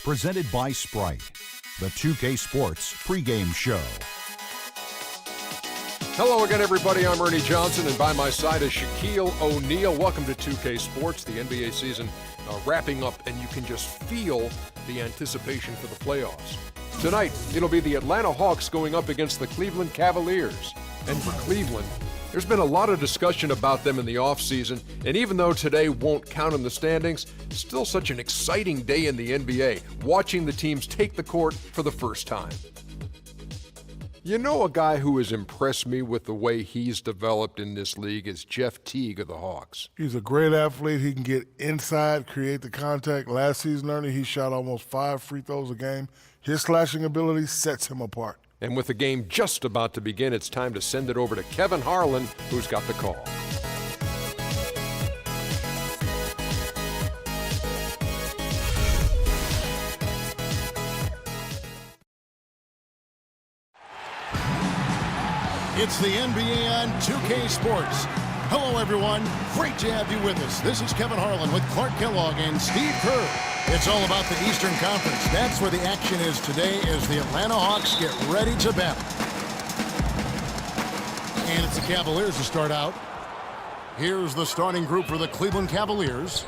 presented by Sprite, the 2K Sports pregame show. Hello again, everybody. I'm Ernie Johnson, and by my side is Shaquille O'Neal. Welcome to 2K Sports, the NBA season wrapping up, and you can just feel the anticipation for the playoffs. Tonight, it'll be the Atlanta Hawks going up against the Cleveland Cavaliers. And for Cleveland, there's been a lot of discussion about them in the offseason, and even though today won't count in the standings, still such an exciting day in the NBA, watching the teams take the court for the first time. You know, a guy who has impressed me with the way he's developed in this league is Jeff Teague of the Hawks. He's a great athlete. He can get inside, create the contact. Last season, Ernie, he shot almost 5 free throws a game. His slashing ability sets him apart. And with the game just about to begin, it's time to send it over to Kevin Harlan, who's got the call. It's the NBA on 2K Sports. Hello, everyone. Great to have you with us. This is Kevin Harlan with Clark Kellogg and Steve Kerr. It's all about the Eastern Conference. That's where the action is today as the Atlanta Hawks get ready to battle. And it's the Cavaliers to start out. Here's the starting group for the Cleveland Cavaliers.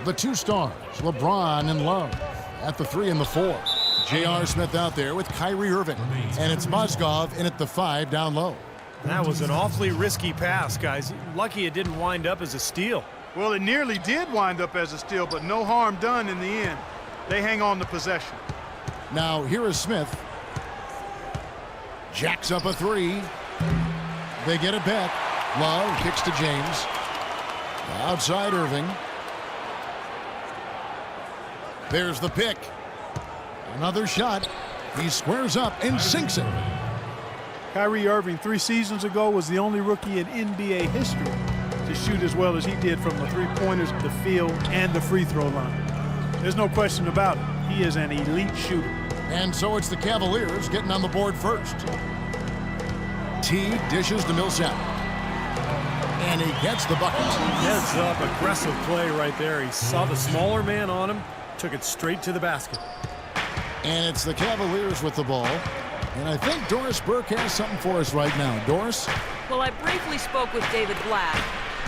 The 2 stars, LeBron and Love. At the 3 and the 4. J.R. Smith out there with Kyrie Irving. And it's Mozgov in at the 5 down low. That was an awfully risky pass, guys. Lucky it didn't wind up as a steal. Well, it nearly did wind up as a steal, but no harm done in the end. They hang on to possession. Now, here is Smith. Jacks up a 3. They get it back. Love kicks to James. Outside Irving. There's the pick. Another shot. He squares up and sinks it. Kyrie Irving 3 seasons ago was the only rookie in NBA history to shoot as well as he did from the 3-pointers, the field, and the free throw line. There's no question about it. He is an elite shooter. And so it's the Cavaliers getting on the board first. T dishes to Millsap. And he gets the bucket. Heads up, aggressive play right there. He saw the smaller man on him, took it straight to the basket. And it's the Cavaliers with the ball. And I think Doris Burke has something for us right now. Doris? Well, I briefly spoke with David Black.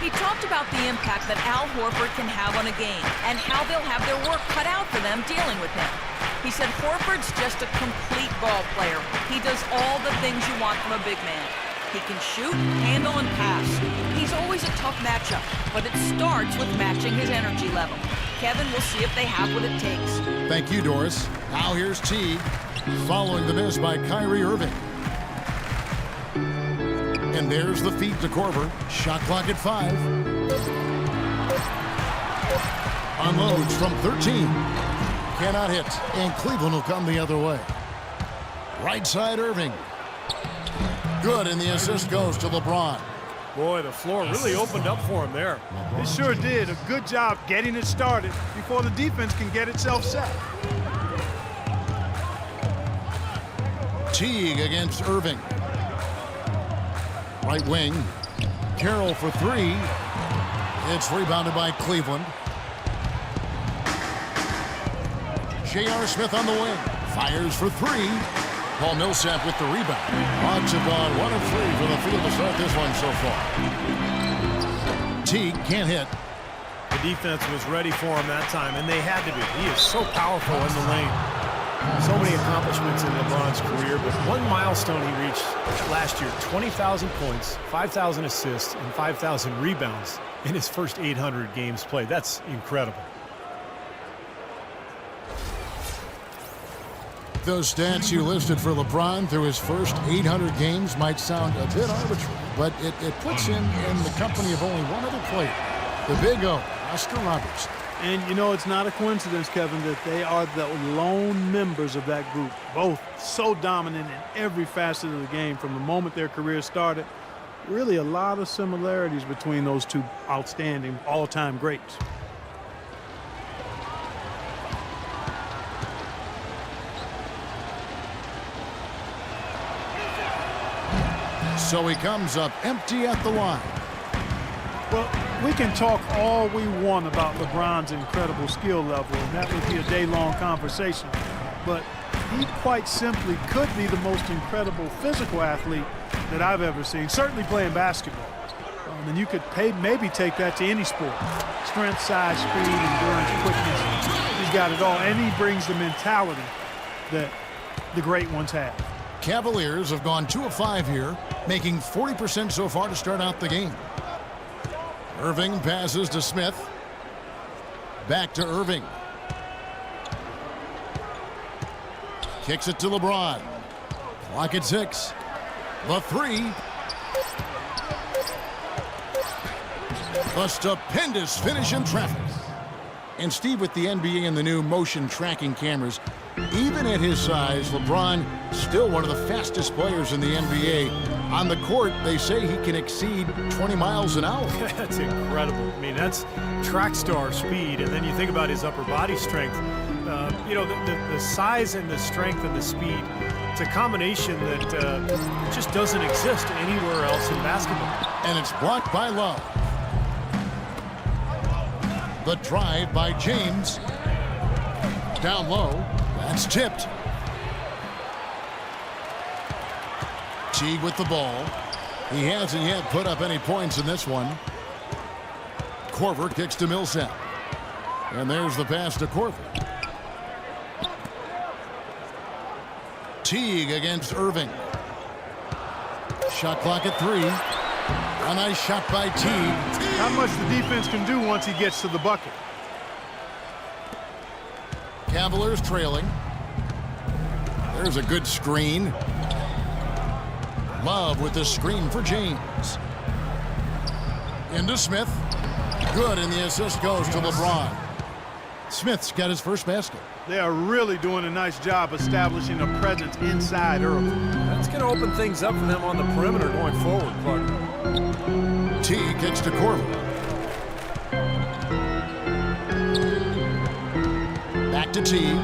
He talked about the impact that Al Horford can have on a game and how they'll have their work cut out for them dealing with him. He said Horford's just a complete ball player. He does all the things you want from a big man. He can shoot, handle, and pass. He's always a tough matchup, but it starts with matching his energy level. Kevin will see if they have what it takes. Thank you, Doris. Now here's Teague, following the miss by Kyrie Irving. And there's the feed to Korver. Shot clock at 5. Unloads from 13. Cannot hit, and Cleveland will come the other way. Right side Irving. Good, and the assist goes to LeBron. Boy, the floor really opened up for him there. It sure did. A good job getting it started before the defense can get itself set. Teague against Irving. Right wing. Carroll for 3. It's rebounded by Cleveland. J.R. Smith on the wing. Fires for 3. Paul Millsap with the rebound. Hawks have gone 1 of 3 from the field to start this one so far. Teague can't hit. The defense was ready for him that time, and they had to be. He is so powerful in the lane. So many accomplishments in LeBron's career, but one milestone he reached last year, 20,000 points, 5,000 assists, and 5,000 rebounds in his first 800 games played. That's incredible. Those stats you listed for LeBron through his first 800 games might sound a bit arbitrary, but it puts him in the company of only one other player, the Big O, Oscar Robertson. And, you know, it's not a coincidence, Kevin, that they are the lone members of that group, both so dominant in every facet of the game from the moment their career started. Really a lot of similarities between those two outstanding all-time greats. So he comes up empty at the line. Well, We can talk all we want about LeBron's incredible skill level, and that would be a day-long conversation. But he quite simply could be the most incredible physical athlete that I've ever seen, certainly playing basketball. And you could maybe take that to any sport. Strength, size, speed, endurance, quickness. He's got it all, and he brings the mentality that the great ones have. Cavaliers have gone 2 of 5 here, making 40% so far to start out the game. Irving passes to Smith. Back to Irving. Kicks it to LeBron. Clock at 6. The 3. A stupendous finish in traffic. And Steve, with the NBA and the new motion tracking cameras, even at his size, LeBron still one of the fastest players in the NBA. On the court, they say he can exceed 20 miles an hour. That's incredible. I mean, that's track star speed. And then you think about his upper body strength. You know, the size and the strength and the speed, it's a combination that just doesn't exist anywhere else in basketball. And it's blocked by Love. The drive by James. Down low. That's tipped. Teague with the ball. He hasn't yet put up any points in this one. Korver kicks to Millsap. And there's the pass to Korver. Teague against Irving. Shot clock at 3. A nice shot by Teague. Not much the defense can do once he gets to the bucket. Cavaliers trailing. There's a good screen. Love with the screen for James. Into Smith. Good, and the assist goes to LeBron. Smith's got his first basket. They are really doing a nice job establishing a presence inside early. That's going to open things up for them on the perimeter going forward, Clark. T gets to Korver. Back to T.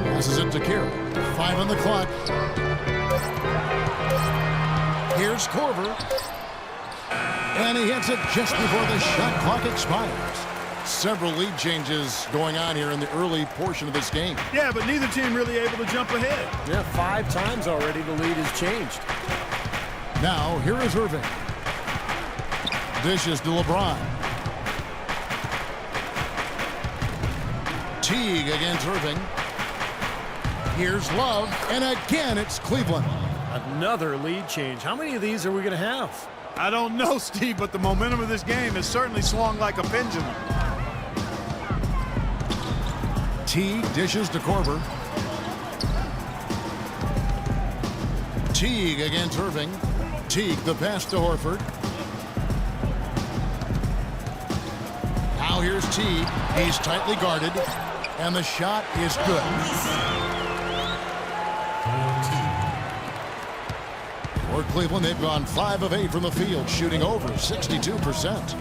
Passes it to Carroll. 5 on the clock. Here's Korver. And he hits it just before the shot clock expires. Several lead changes going on here in the early portion of this game. Yeah, but neither team really able to jump ahead. Yeah, 5 times already the lead has changed. Now, here is Irving. Dishes to LeBron. Teague against Irving. Here's Love, and again it's Cleveland. Another lead change. How many of these are we going to have? I don't know, Steve, but the momentum of this game has certainly swung like a pendulum. Teague dishes to Korver. Teague against Irving. Teague the pass to Horford. Now here's Teague. He's tightly guarded, and the shot is good. For Cleveland, they've gone 5 of 8 from the field, shooting over 62%.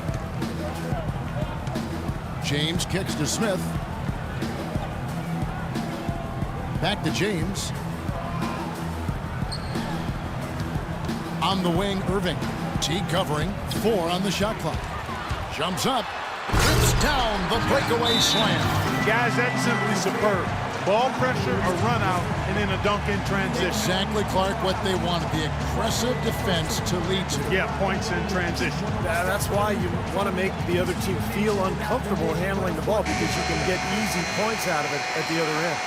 James kicks to Smith. Back to James. On the wing, Irving. Teague covering. 4 on the shot clock. Jumps up. Rips down the breakaway slam. Guys, that's simply superb. Ball pressure, a run out, and then a dunk in transition. Exactly, Clark, what they wanted. The aggressive defense to lead to. Yeah, points in transition. That's why you want to make the other team feel uncomfortable handling the ball, because you can get easy points out of it at the other end.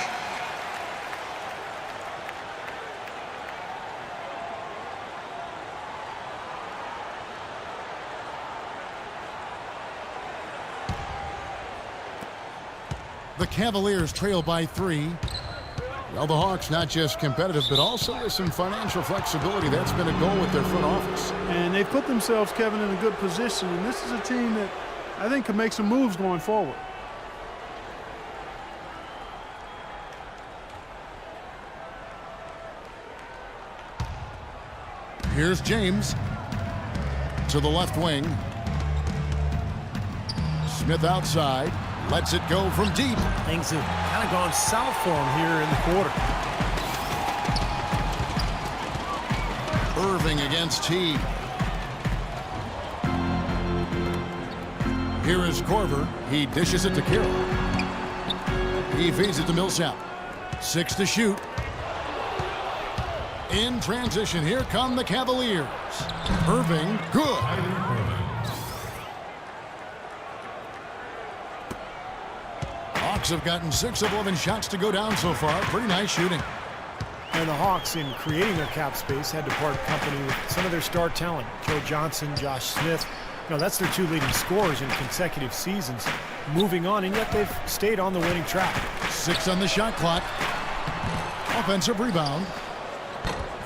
The Cavaliers trail by 3. Well, the Hawks not just competitive, but also with some financial flexibility. That's been a goal with their front office. And they've put themselves, Kevin, in a good position. And this is a team that I think can make some moves going forward. Here's James to the left wing. Smith outside. Lets it go from deep. Things have kind of gone south for him here in the quarter. Irving against Teague. Here is Corver. He dishes it to Carroll. He feeds it to Millsap. 6 to shoot. In transition, here come the Cavaliers. Irving, good. Hawks have gotten 6 of 11 shots to go down so far. Pretty nice shooting. And the Hawks, in creating their cap space, had to part company with some of their star talent. Joe Johnson, Josh Smith. That's their 2 leading scorers in consecutive seasons. Moving on, and yet they've stayed on the winning track. 6 on the shot clock. Offensive rebound.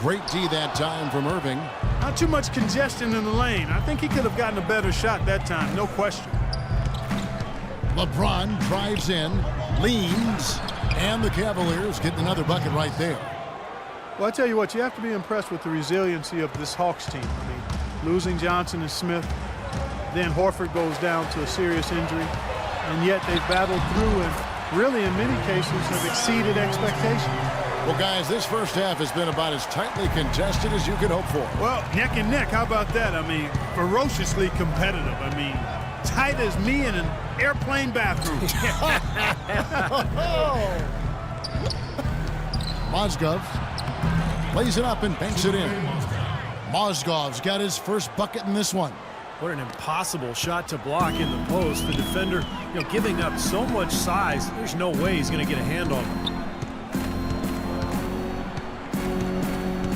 Great D that time from Irving. Not too much congestion in the lane. I think he could have gotten a better shot that time, no question. LeBron drives in, leans, and the Cavaliers get another bucket right there. Well, I tell you what, you have to be impressed with the resiliency of this Hawks team. I mean, losing Johnson and Smith, then Horford goes down to a serious injury, and yet they've battled through and really, in many cases, have exceeded expectations. Well, guys, this first half has been about as tightly contested as you could hope for. Well, neck and neck, how about that? I mean, ferociously competitive. I mean, tight as me in an airplane bathroom. Mozgov plays it up and banks it in. Mozgov's got his first bucket in this one. What an impossible shot to block in the post. The defender, giving up so much size, there's no way he's going to get a hand on him.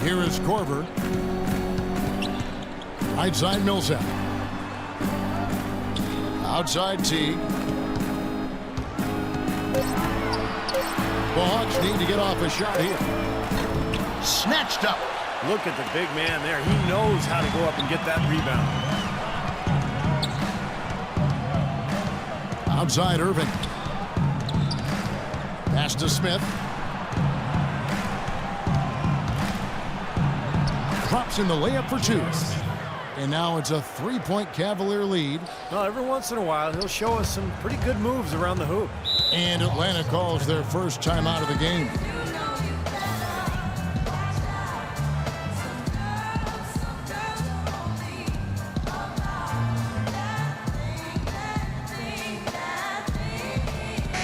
Here is Corver. Right side Millsap. Outside Teague. The Hawks need to get off a shot here. Snatched up. Look at the big man there. He knows how to go up and get that rebound. Outside Irving. Pass to Smith. Drops in the layup for 2. And now it's a 3-point Cavalier lead. Well, every once in a while, he'll show us some pretty good moves around the hoop. And Atlanta calls their first time out of the game.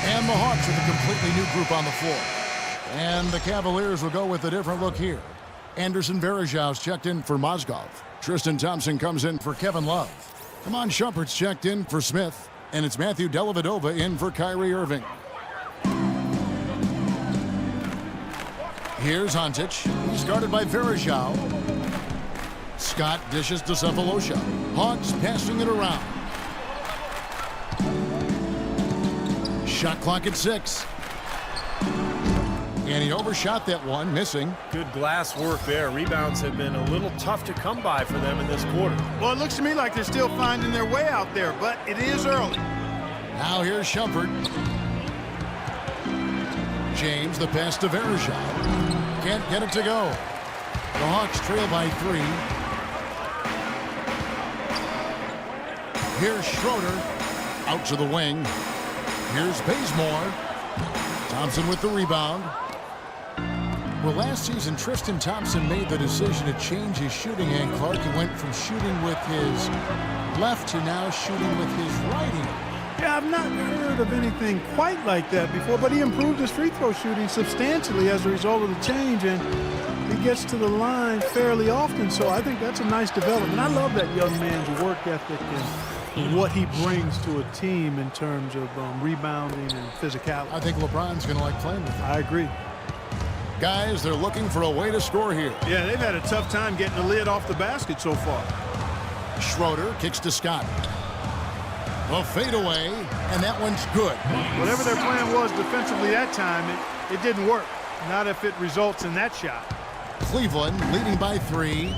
And the Hawks with a completely new group on the floor. And the Cavaliers will go with a different look here. Anderson Varejau's checked in for Mozgov. Tristan Thompson comes in for Kevin Love. Amon Shumpert's checked in for Smith. And it's Matthew Dellavedova in for Kyrie Irving. Here's Hontic. He's guarded by Varejao. Scott dishes to Cephalosha. Hawks passing it around. Shot clock at 6. And he overshot that one, missing. Good glass work there. Rebounds have been a little tough to come by for them in this quarter. Well, it looks to me like they're still finding their way out there, but it is early. Now here's Shumpert. James, the pass to Varejao. Can't get it to go. The Hawks trail by 3. Here's Schroeder. Out to the wing. Here's Bazemore. Thompson with the rebound. Well, last season, Tristan Thompson made the decision to change his shooting hand. Clark, he went from shooting with his left to now shooting with his right hand. Yeah, I've not heard of anything quite like that before, but he improved his free throw shooting substantially as a result of the change, and he gets to the line fairly often, so I think that's a nice development. I love that young man's work ethic and what he brings to a team in terms of rebounding and physicality. I think LeBron's going to like playing with him. I agree. Guys, they're looking for a way to score here. Yeah, they've had a tough time getting the lid off the basket so far. Schroeder kicks to Scott. A fadeaway, and that one's good. Whatever their plan was defensively that time, it didn't work. Not if it results in that shot. Cleveland leading by 3.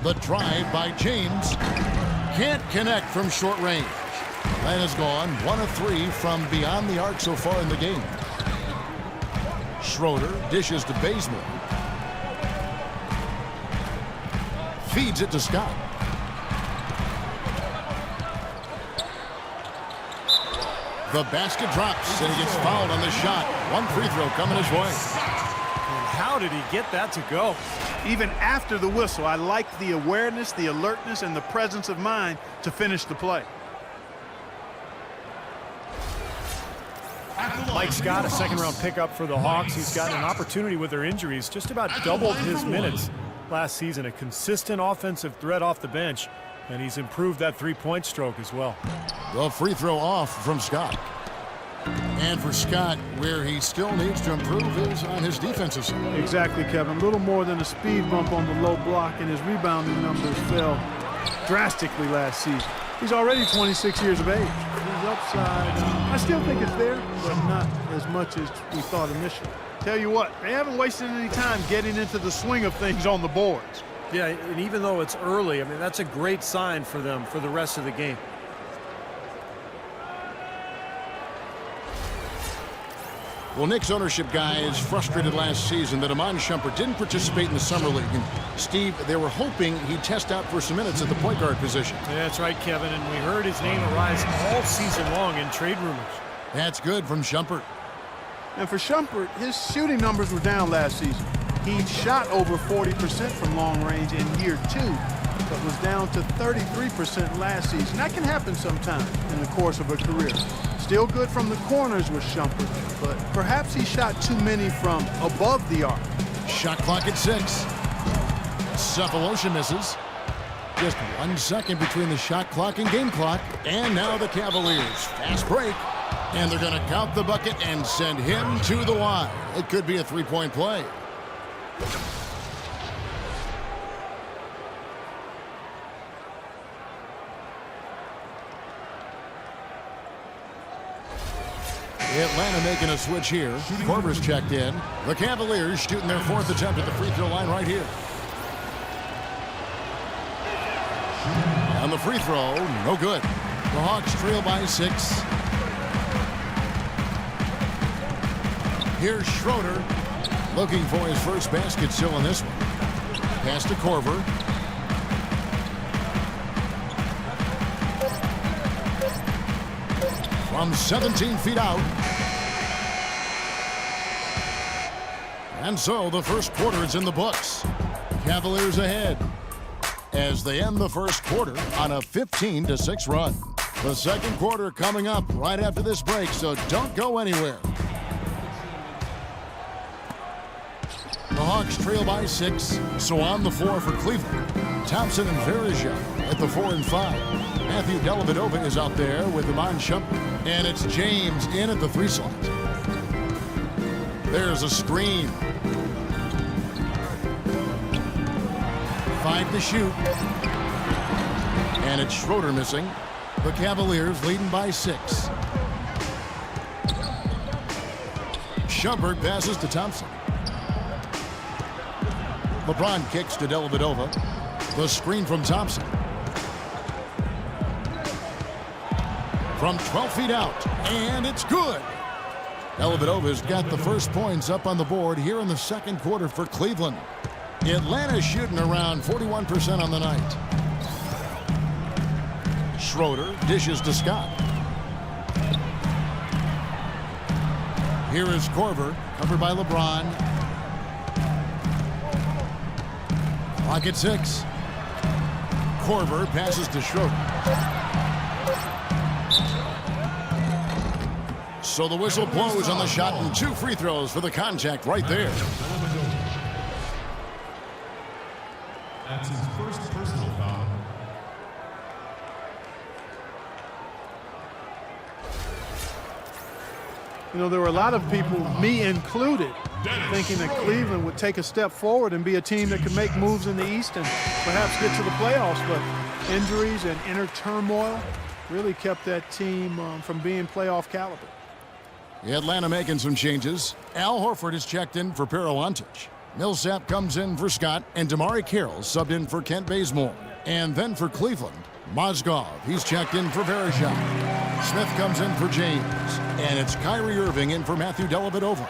The drive by James. Can't connect from short range. Atlanta's gone 1 of 3 from beyond the arc so far in the game. Schroeder dishes to Bazemore. Feeds it to Scott. The basket drops, and he gets fouled on the shot. One free throw coming his way. And how did he get that to go? Even after the whistle, I like the awareness, the alertness, and the presence of mind to finish the play. Mike Scott, a second-round pickup for the Hawks. He's gotten an opportunity with their injuries, just about doubled his minutes last season. A consistent offensive threat off the bench, and he's improved that three-point stroke as well. The free throw off from Scott. And for Scott, where he still needs to improve is on his defensive side. Exactly, Kevin. A little more than a speed bump on the low block, and his rebounding numbers fell drastically last season. He's already 26 years of age. His upside, I still think it's there, but not as much as we thought initially. Tell you what, they haven't wasted any time getting into the swing of things on the boards. Yeah, and even though it's early, I mean, that's a great sign for them for the rest of the game. Well, Knicks ownership guys frustrated last season that Iman Shumpert didn't participate in the Summer League. And Steve, they were hoping he'd test out for some minutes at the point guard position. Yeah, that's right, Kevin, and we heard his name arise all season long in trade rumors. That's good from Shumpert. And for Shumpert, his shooting numbers were down last season. He shot over 40% from long range in year 2, but was down to 33% last season. That can happen sometime in the course of a career. Still good from the corners with Shumpert, but perhaps he shot too many from above the arc. Shot clock at 6. Cephalosha misses. Just 1 second between the shot clock and game clock. And now the Cavaliers. Fast break. And they're going to count the bucket and send him to the line. It could be a three-point play. Atlanta making a switch here. Korver's checked in. The Cavaliers shooting their 4th attempt at the free throw line right here. And the free throw, no good. The Hawks trail by 6. Here's Schroeder looking for his first basket still in this one. Pass to Korver. From 17 feet out. And so the first quarter is in the books. Cavaliers ahead as they end the first quarter on a 15-6 run. The second quarter coming up right after this break, so don't go anywhere. The Hawks trail by 6, so on the floor for Cleveland. Thompson and Varejao at the 4 and 5. Matthew Dellavedova is out there with Iman Shumpert. And it's James in at the 3 slot. There's a screen. 5 to shoot. And it's Schroeder missing. The Cavaliers leading by 6. Shumpert passes to Thompson. LeBron kicks to Dellavedova. The screen from Thompson. From 12 feet out, and it's good. Dellavedova's got the first points up on the board here in the second quarter for Cleveland. Atlanta's shooting around 41% on the night. Schroeder dishes to Scott. Here is Korver, covered by LeBron. Clock at 6. Korver passes to Schroeder. So the whistle blows on the shot and 2 free throws for the contact right there. That's his first personal foul. You know, there were a lot of people, me included, thinking that Cleveland would take a step forward and be a team that could make moves in the East and perhaps get to the playoffs, but injuries and inner turmoil really kept that team from being playoff caliber. Atlanta making some changes. Al Horford is checked in for Perolantic. Millsap comes in for Scott, and Damari Carroll subbed in for Kent Bazemore. And then for Cleveland, Mozgov, he's checked in for Varejao. Smith comes in for James, and it's Kyrie Irving in for Matthew Dellavedova.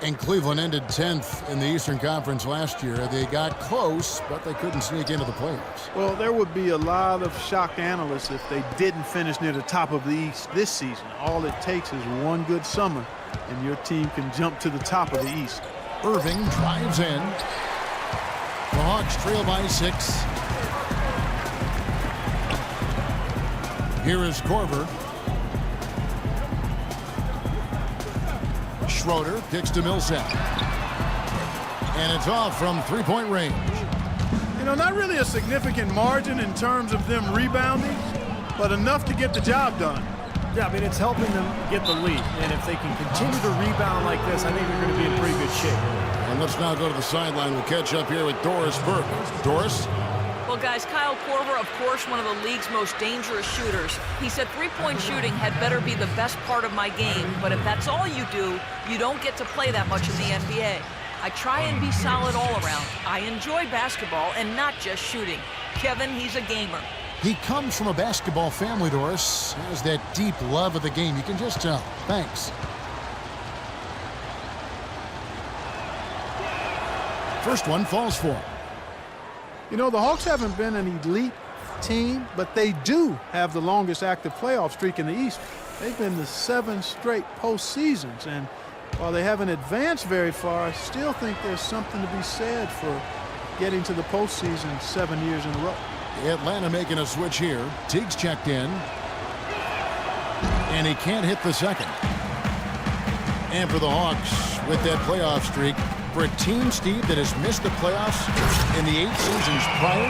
And Cleveland ended 10th in the Eastern Conference last year. They got close, but they couldn't sneak into the playoffs. Well, there would be a lot of shocked analysts if they didn't finish near the top of the East this season. All it takes is one good summer, and your team can jump to the top of the East. Irving drives in. The Hawks trail by 6. Here is Korver. Schroeder kicks to Millsap. And it's off from three-point range. You know, not really a significant margin in terms of them rebounding, but enough to get the job done. Yeah, I mean, it's helping them get the lead. And if they can continue to rebound like this, I think they're going to be in pretty good shape. And let's now go to the sideline. We'll catch up here with Doris Burke. Doris? Well, guys, Kyle Korver, of course, one of the league's most dangerous shooters. He said three-point shooting had better be the best part of my game, but if that's all you do, you don't get to play that much in the NBA. I try and be solid all around. I enjoy basketball and not just shooting. Kevin, he's a gamer. He comes from a basketball family, Doris. He has that deep love of the game. You can just tell. Thanks. First one falls for him. You know, the Hawks haven't been an elite team, but they do have the longest active playoff streak in the East. They've been to 7 straight postseasons, and while they haven't advanced very far, I still think there's something to be said for getting to the postseason 7 years in a row. Atlanta making a switch here. Teague's checked in. And he can't hit the second. And for the Hawks, with that playoff streak, for a team, Steve, that has missed the playoffs in the 8 seasons prior,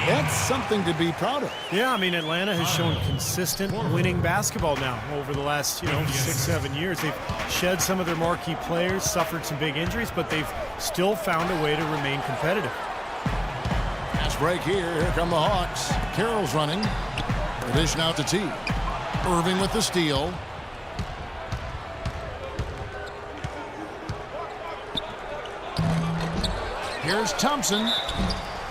that's something to be proud of. Yeah, I mean, Atlanta has shown consistent winning basketball now over the last, 6-7 years. They've shed some of their marquee players, suffered some big injuries, but they've still found a way to remain competitive. Pass break here. Here come the Hawks. Carroll's running. The dish out to T. Irving with the steal. Here's Thompson.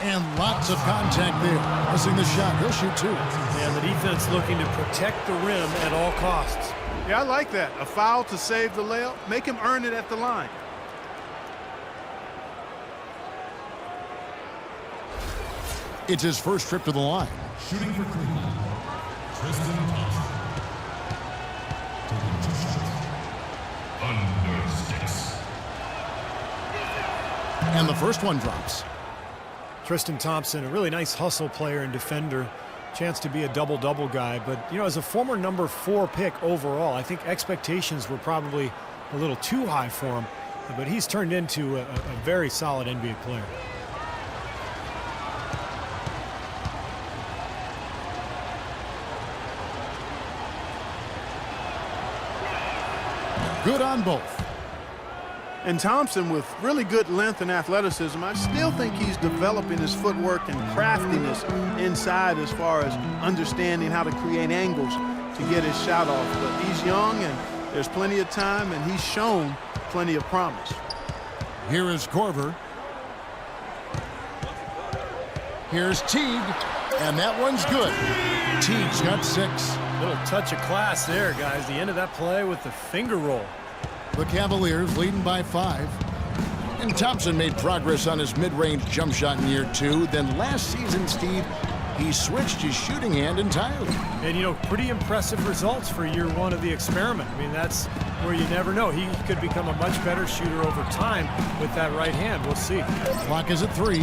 And lots of contact there. Missing the shot. He'll shoot 2. And the defense looking to protect the rim at all costs. Yeah, I like that. A foul to save the layup. Make him earn it at the line. It's his first trip to the line. Shooting for Cleveland, Tristan Thompson. Taking 2 shots. Under 6. And the first one drops. Tristan Thompson, a really nice hustle player and defender. Chance to be a double-double guy. But, as a former number 4 pick overall, I think expectations were probably a little too high for him. But he's turned into a very solid NBA player. Good on both. And Thompson, with really good length and athleticism, I still think he's developing his footwork and craftiness inside as far as understanding how to create angles to get his shot off. But he's young, and there's plenty of time, and he's shown plenty of promise. Here is Korver. Here's Teague, and that one's good. Teague's got 6. Little touch of class there, guys. The end of that play with the finger roll. The Cavaliers leading by 5. And Thompson made progress on his mid-range jump shot in year 2. Then last season, Steve, he switched his shooting hand entirely. And, pretty impressive results for year 1 of the experiment. I mean, that's where you never know. He could become a much better shooter over time with that right hand. We'll see. Clock is at 3.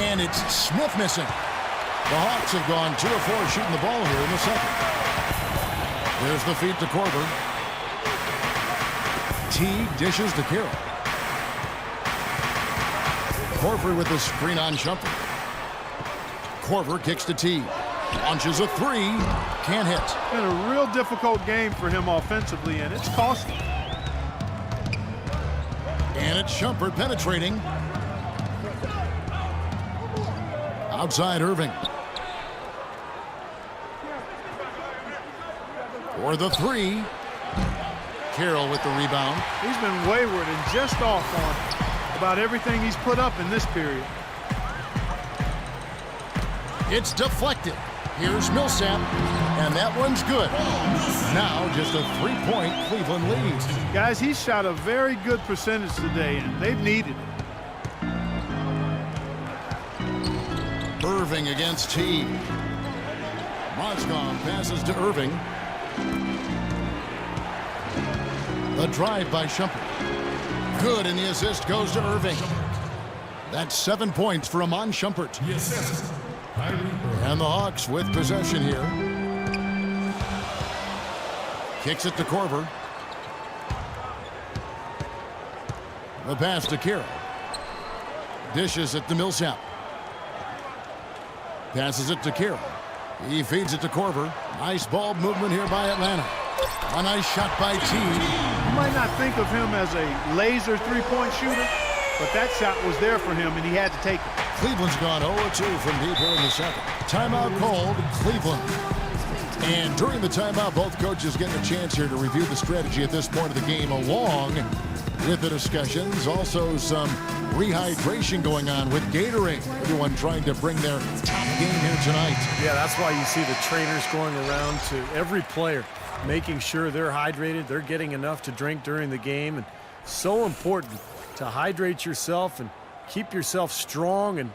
And it's Smith missing. The Hawks have gone 2 of 4 shooting the ball here in the second. There's the feed to Korver. Teague dishes to Carroll. Korver with the screen on Shumpert. Korver kicks to Teague. Launches a 3. Can't hit. Been a real difficult game for him offensively, and it's costly. And it's Shumpert penetrating. Outside Irving. For the 3. Carroll with the rebound. He's been wayward and just off on about everything he's put up in this period. It's deflected. Here's Millsap, and that one's good. Now just a 3-point Cleveland lead. Guys, he's shot a very good percentage today, and they've needed it. Irving against Teague. Mozgov passes to Irving. The drive by Shumpert. Good, and the assist goes to Irving. That's 7 points for Amon Shumpert. And the Hawks with possession here. Kicks it to Korver. The pass to Kira. Dishes it to Millsap. Passes it to Kira. He feeds it to Korver. Nice ball movement here by Atlanta. A nice shot by T. You might not think of him as a laser three-point shooter, but that shot was there for him, and he had to take it. Cleveland's gone 0-2 from deep here in the second. Timeout called, Cleveland. And during the timeout, both coaches getting a chance here to review the strategy at this point of the game, along with the discussions. Also some rehydration going on with Gatorade. Everyone trying to bring their top game here tonight. Yeah, that's why you see the trainers going around to every player, making sure they're hydrated, they're getting enough to drink during the game. And so important to hydrate yourself and keep yourself strong and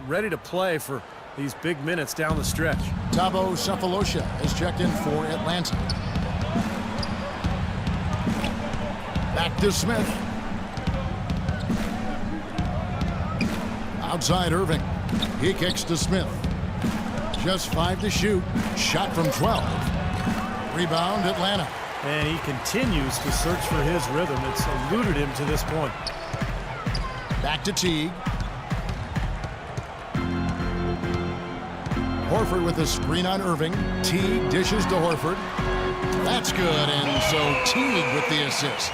ready to play for these big minutes down the stretch. Thabo Sefolosha has checked in for Atlanta. Back to Smith. Outside Irving. He kicks to Smith. Just 5 to shoot. Shot from 12. Rebound Atlanta. And he continues to search for his rhythm. It's eluded him to this point. Back to Teague. Horford with a screen on Irving. Teague dishes to Horford. That's good, and so Teague with the assist.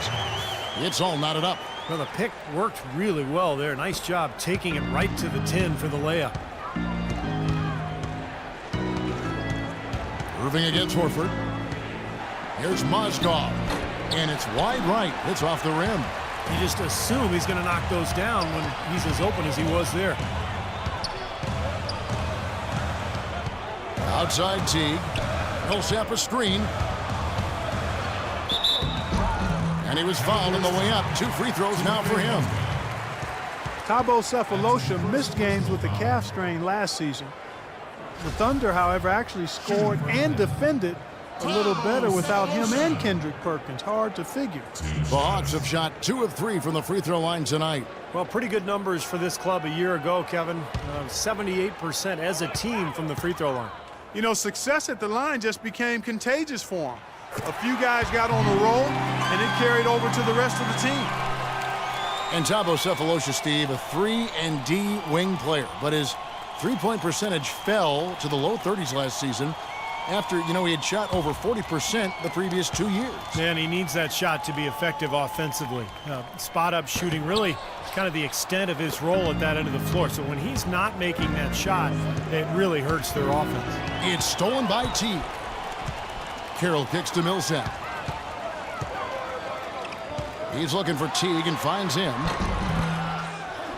It's all knotted up. Well, the pick worked really well there. Nice job taking it right to the 10 for the layup. Irving against Horford. Here's Mozgov, and it's wide right. It's off the rim. You just assume he's going to knock those down when he's as open as he was there. Outside Teague. Millsap a screen. And he was fouled on the way up. 2 free throws now for him. Thabo Sefolosha missed games with the calf strain last season. The Thunder, however, actually scored and defended a little better without him and Kendrick Perkins. Hard to figure. The Hawks have shot 2 of 3 from the free throw line tonight. Well, pretty good numbers for this club a year ago, Kevin. 78% as a team from the free throw line. You know, success at the line just became contagious for him. A few guys got on a roll, and it carried over to the rest of the team. And Thabo Sefolosha, Steve, a 3-and-D wing player, but his three-point percentage fell to the low 30s last season after, he had shot over 40% the previous 2 years. And he needs that shot to be effective offensively. Spot-up shooting really kind of the extent of his role at that end of the floor. So when he's not making that shot, it really hurts their offense. It's stolen by Teague. Carroll kicks to Millsap. He's looking for Teague and finds him.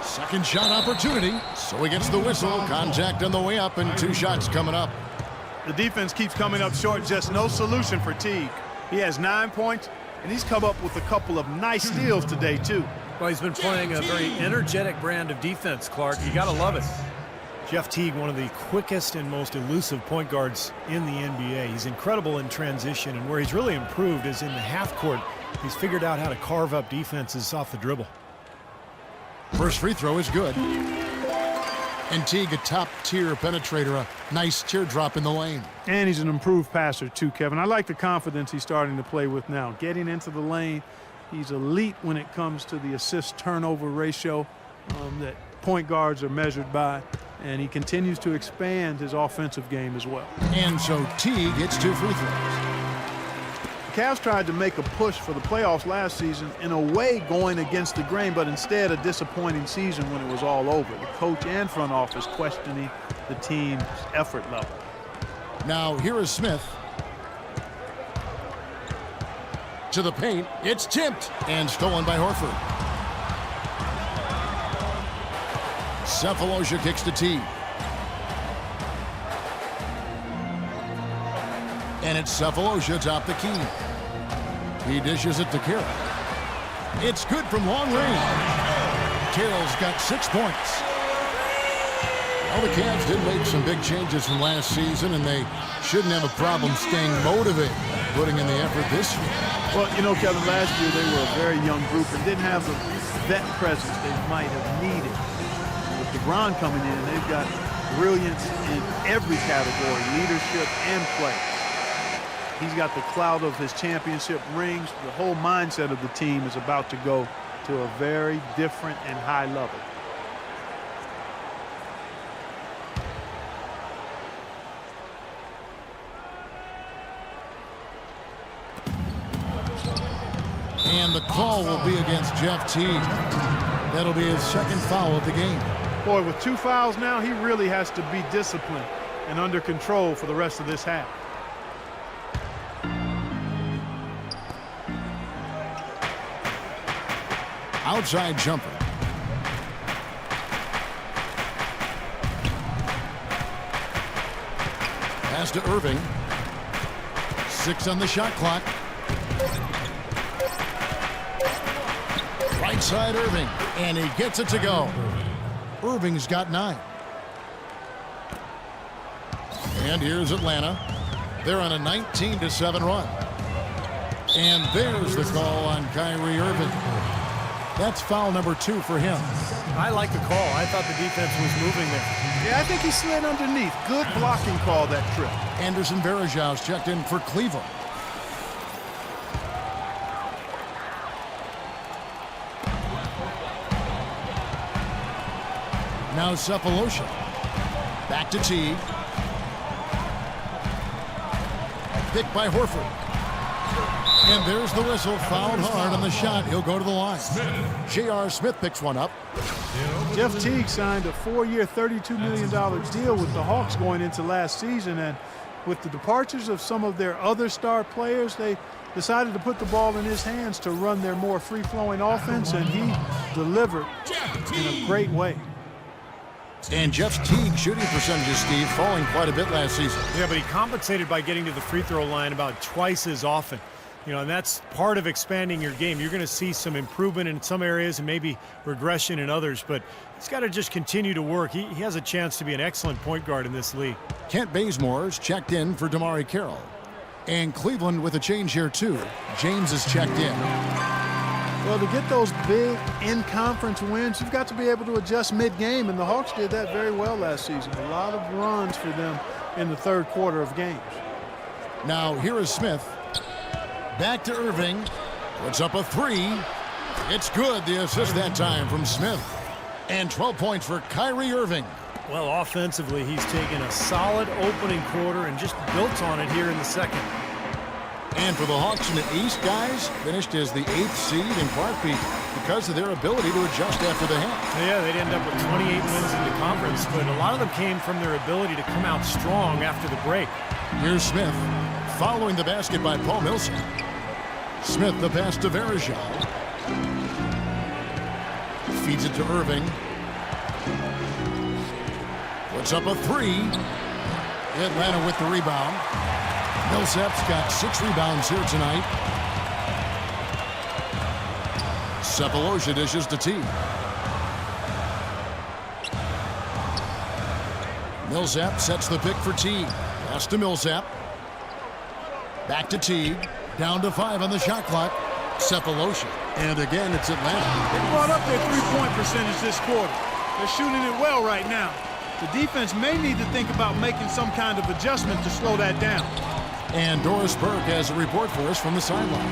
Second shot opportunity. So he gets the whistle. Contact on the way up and 2 shots coming up. The defense keeps coming up short. Just no solution for Teague. He has 9 points, and he's come up with a couple of nice steals today, too. Well, he's been playing a very energetic brand of defense, Clark. You got to love it. Jeff Teague, one of the quickest and most elusive point guards in the NBA. He's incredible in transition, and where he's really improved is in the half court. He's figured out how to carve up defenses off the dribble. First free throw is good. And Teague, a top-tier penetrator, a nice teardrop in the lane. And he's an improved passer, too, Kevin. I like the confidence he's starting to play with now. Getting into the lane, he's elite when it comes to the assist-turnover ratio that point guards are measured by. And he continues to expand his offensive game as well. And so Teague gets 2 free throws. The Cavs tried to make a push for the playoffs last season, in a way going against the grain, but instead a disappointing season when it was all over. The coach and front office questioning the team's effort level. Now here is Smith. To the paint. It's tipped and stolen by Horford. Sefolosha kicks to Teague. And it's Sefolosha top the key. He dishes it to Carroll. It's good from long range. Carroll's got 6 points. Well, the Cavs did make some big changes from last season, and they shouldn't have a problem staying motivated, putting in the effort this year. Well, you know, Kevin, last year they were a very young group and didn't have the vet presence they might have needed. With LeBron coming in, they've got brilliance in every category, leadership and play. He's got the clout of his championship rings. The whole mindset of the team is about to go to a very different and high level. And the call will be against Jeff Teague. That'll be his second foul of the game. Boy, with 2 fouls now, he really has to be disciplined and under control for the rest of this half. Outside jumper. Pass to Irving. 6 on the shot clock. Right side Irving, and he gets it to go. Irving's got 9. And here's Atlanta. They're on a 19-7 run. And there's the call on Kyrie Irving. That's foul number 2 for him. I like the call. I thought the defense was moving there. Yeah, I think he slid underneath. Good blocking call that trip. Anderson Varejão's checked in for Cleveland. Now Cephalosha. Back to Teague. Picked by Horford. And there's the whistle. Fouled hard on the shot. He'll go to the line. J.R. Smith picks one up. Jeff Teague signed a 4-year, $32 million deal with the Hawks going into last season. And with the departures of some of their other star players, they decided to put the ball in his hands to run their more free-flowing offense, and he delivered in a great way. And Jeff Teague's shooting percentages, Steve, falling quite a bit last season. Yeah, but he compensated by getting to the free throw line about twice as often. You know, and that's part of expanding your game. You're going to see some improvement in some areas and maybe regression in others, but he's got to just continue to work. He has a chance to be an excellent point guard in this league. Kent Bazemore's checked in for Damari Carroll. And Cleveland with a change here, too. James is checked in. Well, to get those big in-conference wins, you've got to be able to adjust mid-game, and the Hawks did that very well last season. A lot of runs for them in the third quarter of games. Now, here is Smith. Back to Irving. Puts up a 3. It's good. The assist that time from Smith. And 12 points for Kyrie Irving. Well, offensively, he's taken a solid opening quarter and just built on it here in the second. And for the Hawks in the East, guys, finished as the 8th seed in part because of their ability to adjust after the half. Yeah, they'd end up with 28 wins in the conference, but a lot of them came from their ability to come out strong after the break. Here's Smith, following the basket by Paul Millsap. Smith, the pass to Varejão. Feeds it to Irving. Puts up a 3. Atlanta with the rebound. Millsap's got 6 rebounds here tonight. Cephalosha dishes to Teague. Millsap sets the pick for Teague. Pass to Millsap. Back to Teague. Down to 5 on the shot clock. Cephalosha. And again, it's Atlanta. They brought up their three-point percentage this quarter. They're shooting it well right now. The defense may need to think about making some kind of adjustment to slow that down. And Doris Burke has a report for us from the sideline.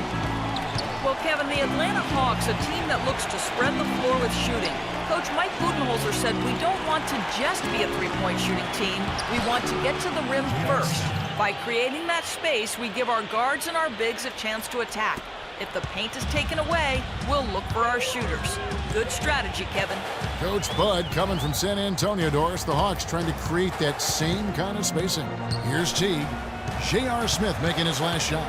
Well, Kevin, the Atlanta Hawks, a team that looks to spread the floor with shooting. Coach Mike Budenholzer said we don't want to just be a three-point shooting team. We want to get to the rim first. By creating that space, we give our guards and our bigs a chance to attack. If the paint is taken away, we'll look for our shooters. Good strategy, Kevin. Coach Bud coming from San Antonio, Doris. The Hawks trying to create that same kind of spacing. Here's Teague. J.R. Smith making his last shot.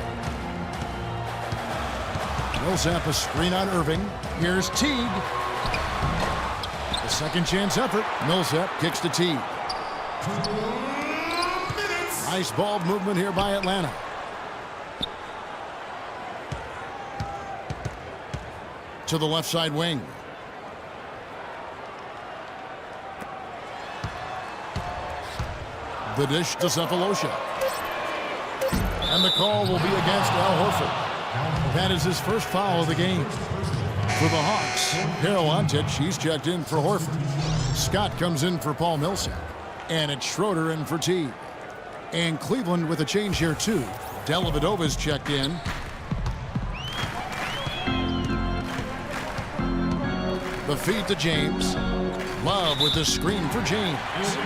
Millsap a screen on Irving. Here's Teague. A second chance effort. Millsap kicks to Teague. Nice ball movement here by Atlanta. To the left side wing. The dish to Cephalosha. And the call will be against Al Horford. That is his first foul of the game. For the Hawks, Harold Ontic, he's checked in for Horford. Scott comes in for Paul Millsap. And it's Schroeder in for Teague. And Cleveland with a change here too. Dellavedova's checked in. The feed to James. Love with the screen for James.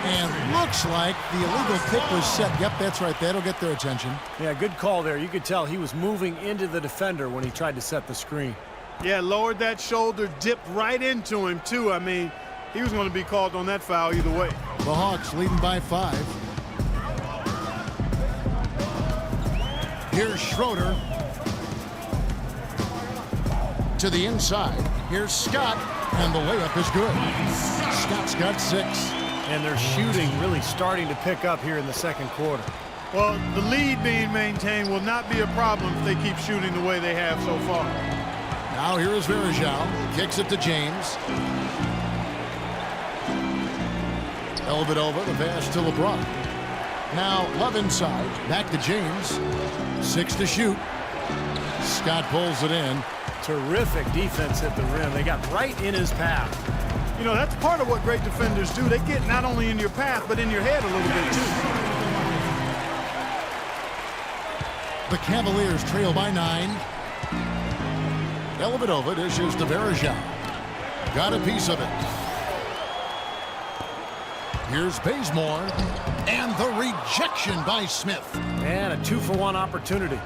And looks like the illegal kick was set. Yep, that's right. That'll get their attention. Yeah, good call there. You could tell he was moving into the defender when he tried to set the screen. Yeah, lowered that shoulder, dipped right into him, too. I mean, he was going to be called on that foul either way. The Hawks leading by 5. Here's Schroeder. To the inside. Here's Scott. And the layup is good. Scott's got 6. And their shooting really starting to pick up here in the second quarter. Well, the lead being maintained will not be a problem if they keep shooting the way they have so far. Now here is Varejao. Kicks it to James. Dellavedova, the pass to LeBron. Now Love inside. Back to James. 6 to shoot. Scott pulls it in. Terrific defense at the rim. They got right in his path. You know, that's part of what great defenders do. They get not only in your path, but in your head a little bit, too. The Cavaliers trail by 9. Dellavedova dishes to Varejao. Got a piece of it. Here's Bazemore. And the rejection by Smith. And a 2-for-1 opportunity.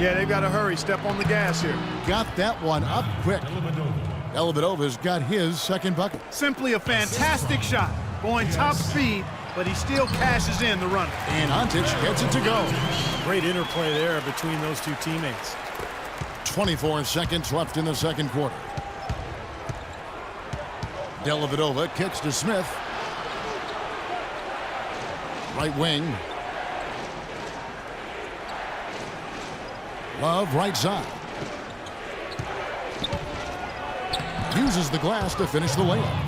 Yeah, they've got to hurry. Step on the gas here. Got that one up quick. Dellavedova's got his second bucket. Simply a fantastic shot. Going top speed, but he still cashes in the runner. And Ontic gets it to go. Great interplay there between those two teammates. 24 seconds left in the second quarter. Dellavedova kicks to Smith. Right wing. Love right side. Uses the glass to finish the layup.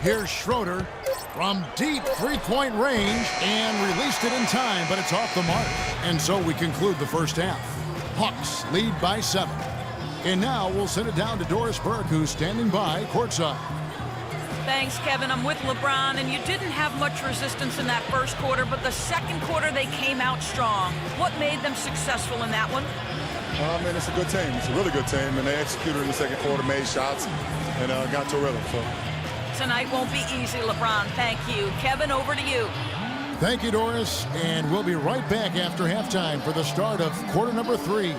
Here's Schroeder from deep three-point range and released it in time, but it's off the mark. And so we conclude the first half. Hawks lead by 7. And now we'll send it down to Doris Burke, who's standing by courtside. Thanks, Kevin. I'm with LeBron, and you didn't have much resistance in that first quarter, but the second quarter they came out strong. What made them successful in that one? I mean, it's a good team. It's a really good team, and they executed in the second quarter, made shots, and got to a rhythm. So Tonight won't be easy, LeBron. Thank you. Kevin, over to you. Thank you, Doris, and we'll be right back after halftime for the start of quarter number 3.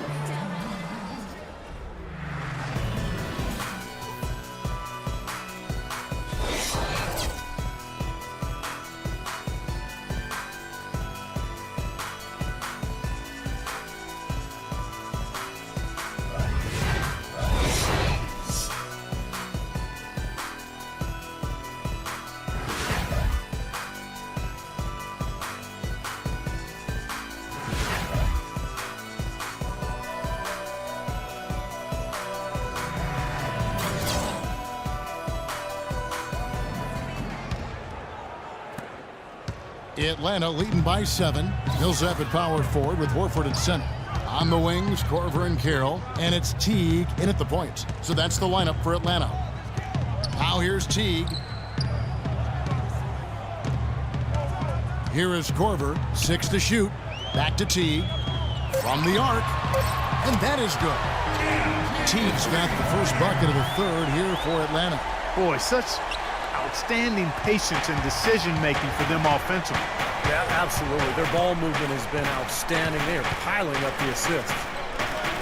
Atlanta leading by 7. Millsap at power forward with Horford at center. On the wings, Corver and Carroll. And it's Teague in at the point. So that's the lineup for Atlanta. Now here's Teague. Here is Corver. 6 to shoot. Back to Teague. From the arc. And that is good. Teague's got the first bucket of the third here for Atlanta. Boy, such outstanding patience and decision-making for them offensively. Yeah, absolutely. Their ball movement has been outstanding. They are piling up the assists.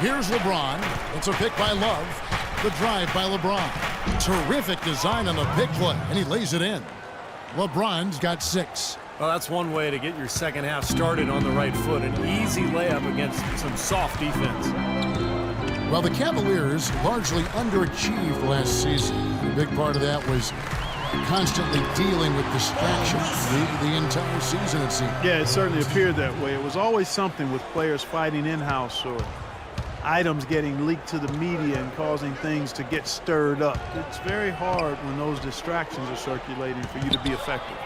Here's LeBron. It's a pick by Love. The drive by LeBron. Terrific design on the pick play, and he lays it in. LeBron's got 6. Well, that's one way to get your second half started on the right foot. An easy layup against some soft defense. Well, the Cavaliers largely underachieved last season. A big part of that was constantly dealing with distractions through the entire season, it seemed. Yeah, it certainly appeared that way. It was always something with players fighting in-house or items getting leaked to the media and causing things to get stirred up. It's very hard when those distractions are circulating for you to be effective.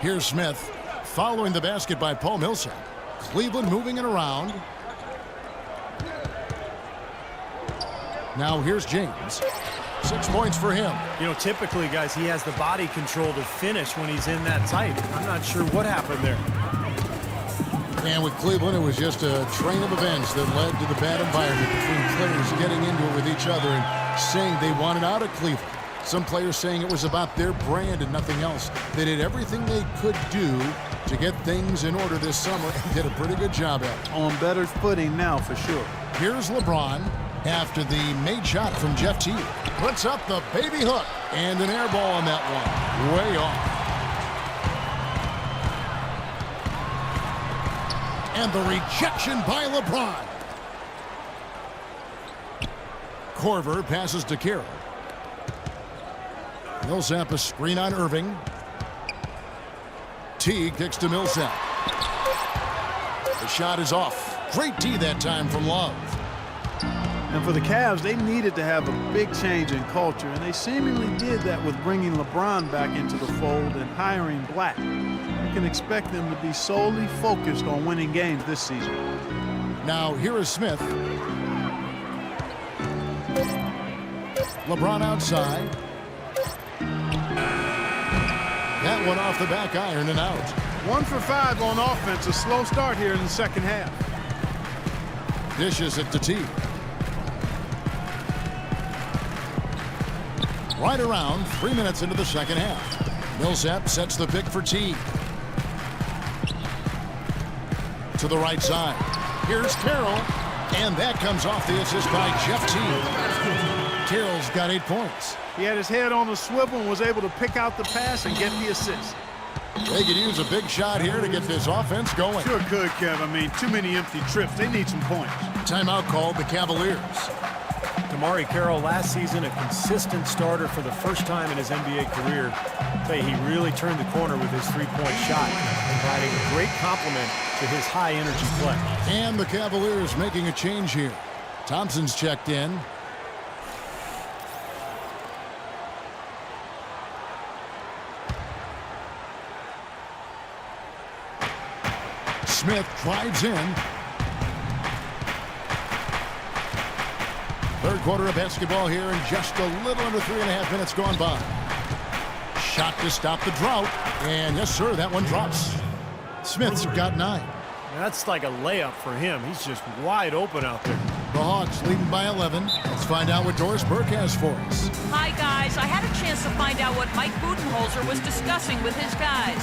Here's Smith following the basket by Paul Millsap. Cleveland moving it around. Now here's James. 6 points for him. You know, typically, guys, he has the body control to finish when he's in that tight. I'm not sure what happened there. And with Cleveland, it was just a train of events that led to the bad environment between players getting into it with each other and saying they wanted out of Cleveland. Some players saying it was about their brand and nothing else. They did everything they could do to get things in order this summer and did a pretty good job at it. On better footing now, for sure. Here's LeBron after the made shot from Jeff Teague. Puts up the baby hook and an air ball on that one. Way off. And the rejection by LeBron. Korver passes to Carroll. Millsap a screen on Irving. Teague kicks to Millsap. The shot is off. Great D that time from Love. And for the Cavs, they needed to have a big change in culture, and they seemingly did that with bringing LeBron back into the fold and hiring Black. You can expect them to be solely focused on winning games this season. Now here is Smith. LeBron outside. That one off the back iron and out. 1 for 5 on offense. A slow start here in the second half. Dishes it to Teague. Right around 3 minutes into the second half. Millsap sets the pick for Teague. To the right side. Here's Carroll. And that comes off the assist by Jeff Teague. Carroll's got 8 points. He had his head on the swivel and was able to pick out the pass and get the assist. They could use a big shot here to get this offense going. Sure could, Kev. I mean, too many empty trips. They need some points. Timeout called the Cavaliers. Damari Carroll last season a consistent starter for the first time in his NBA career. He really turned the corner with his three-point shot, providing a great complement to his high-energy play. And the Cavaliers making a change here. Thompson's checked in. Smith drives in. Third quarter of basketball here and just a little under 3.5 minutes gone by. Shot to stop the drought. And yes, sir, that one drops. Smith's got 9. That's like a layup for him. He's just wide open out there. The Hawks leading by 11. Let's find out what Doris Burke has for us. Hi, guys. I had a chance to find out what Mike Budenholzer was discussing with his guys.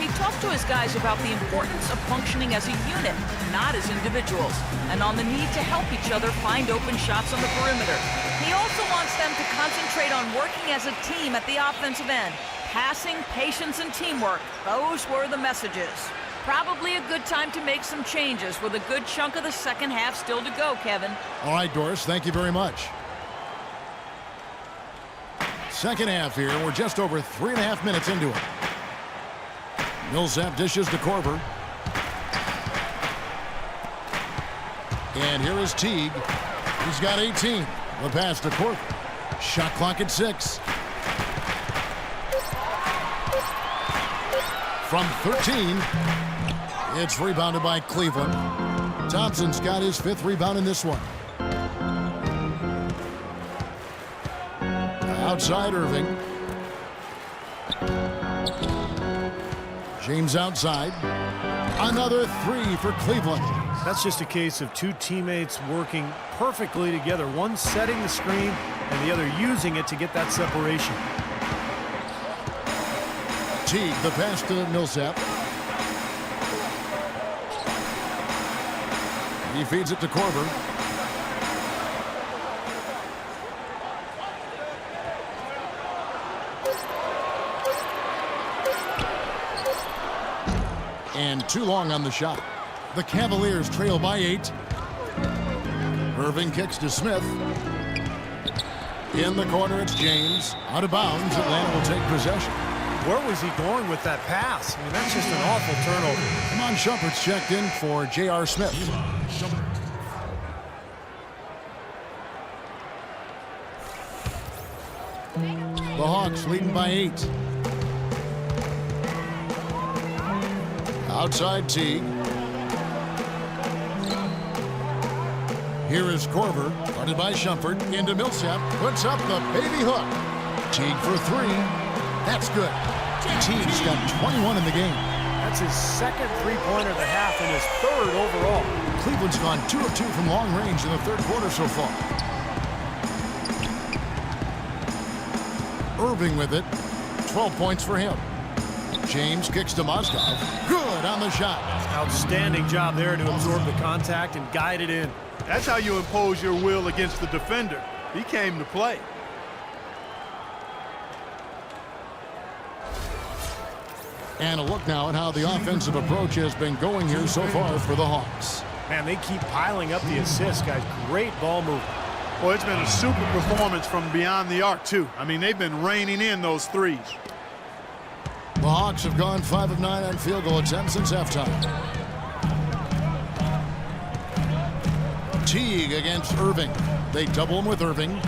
He talked to his guys about the importance of functioning as a unit, not as individuals, and on the need to help each other find open shots on the perimeter. He also wants them to concentrate on working as a team at the offensive end. Passing, patience, and teamwork. Those were the messages. Probably a good time to make some changes with a good chunk of the second half still to go, Kevin. All right, Doris, thank you very much. Second half here. We're just over 3.5 minutes into it. Millsap dishes to Korver. And here is Teague. He's got 18. The pass to Korver. Shot clock at 6. From 13. It's rebounded by Cleveland. Thompson's got his 5th rebound in this one. Outside Irving. James outside. Another 3 for Cleveland. That's just a case of two teammates working perfectly together. One setting the screen and the other using it to get that separation. Teague, the pass to Millsap. He feeds it to Korver. And too long on the shot. The Cavaliers trail by 8. Irving kicks to Smith. In the corner, it's James. Out of bounds, Atlanta will take possession. Where was he going with that pass? I mean, that's just an awful turnover. Come on, Shumpert's checked in for J.R. Smith. The Hawks leading by 8. Outside Teague. Here is Korver, guarded by Shumpert, into Millsap, puts up the baby hook. Teague for 3. That's good. Teague's got 21 in the game. That's his second three-pointer of the half and his third overall. Cleveland's gone 2 of 2 from long range in the third quarter so far. Irving with it. 12 points for him. James kicks to Mozgov. Good on the shot. Outstanding job there to absorb the contact and guide it in. That's how you impose your will against the defender. He came to play. And a look now at how the offensive approach has been going here so far for the Hawks. Man, they keep piling up the assists, guys. Great ball movement. Well, it's been a super performance from beyond the arc, too. I mean, they've been raining in those threes. The Hawks have gone 5 of 9 on field goal attempts since halftime. Teague against Irving. They double him with Irving.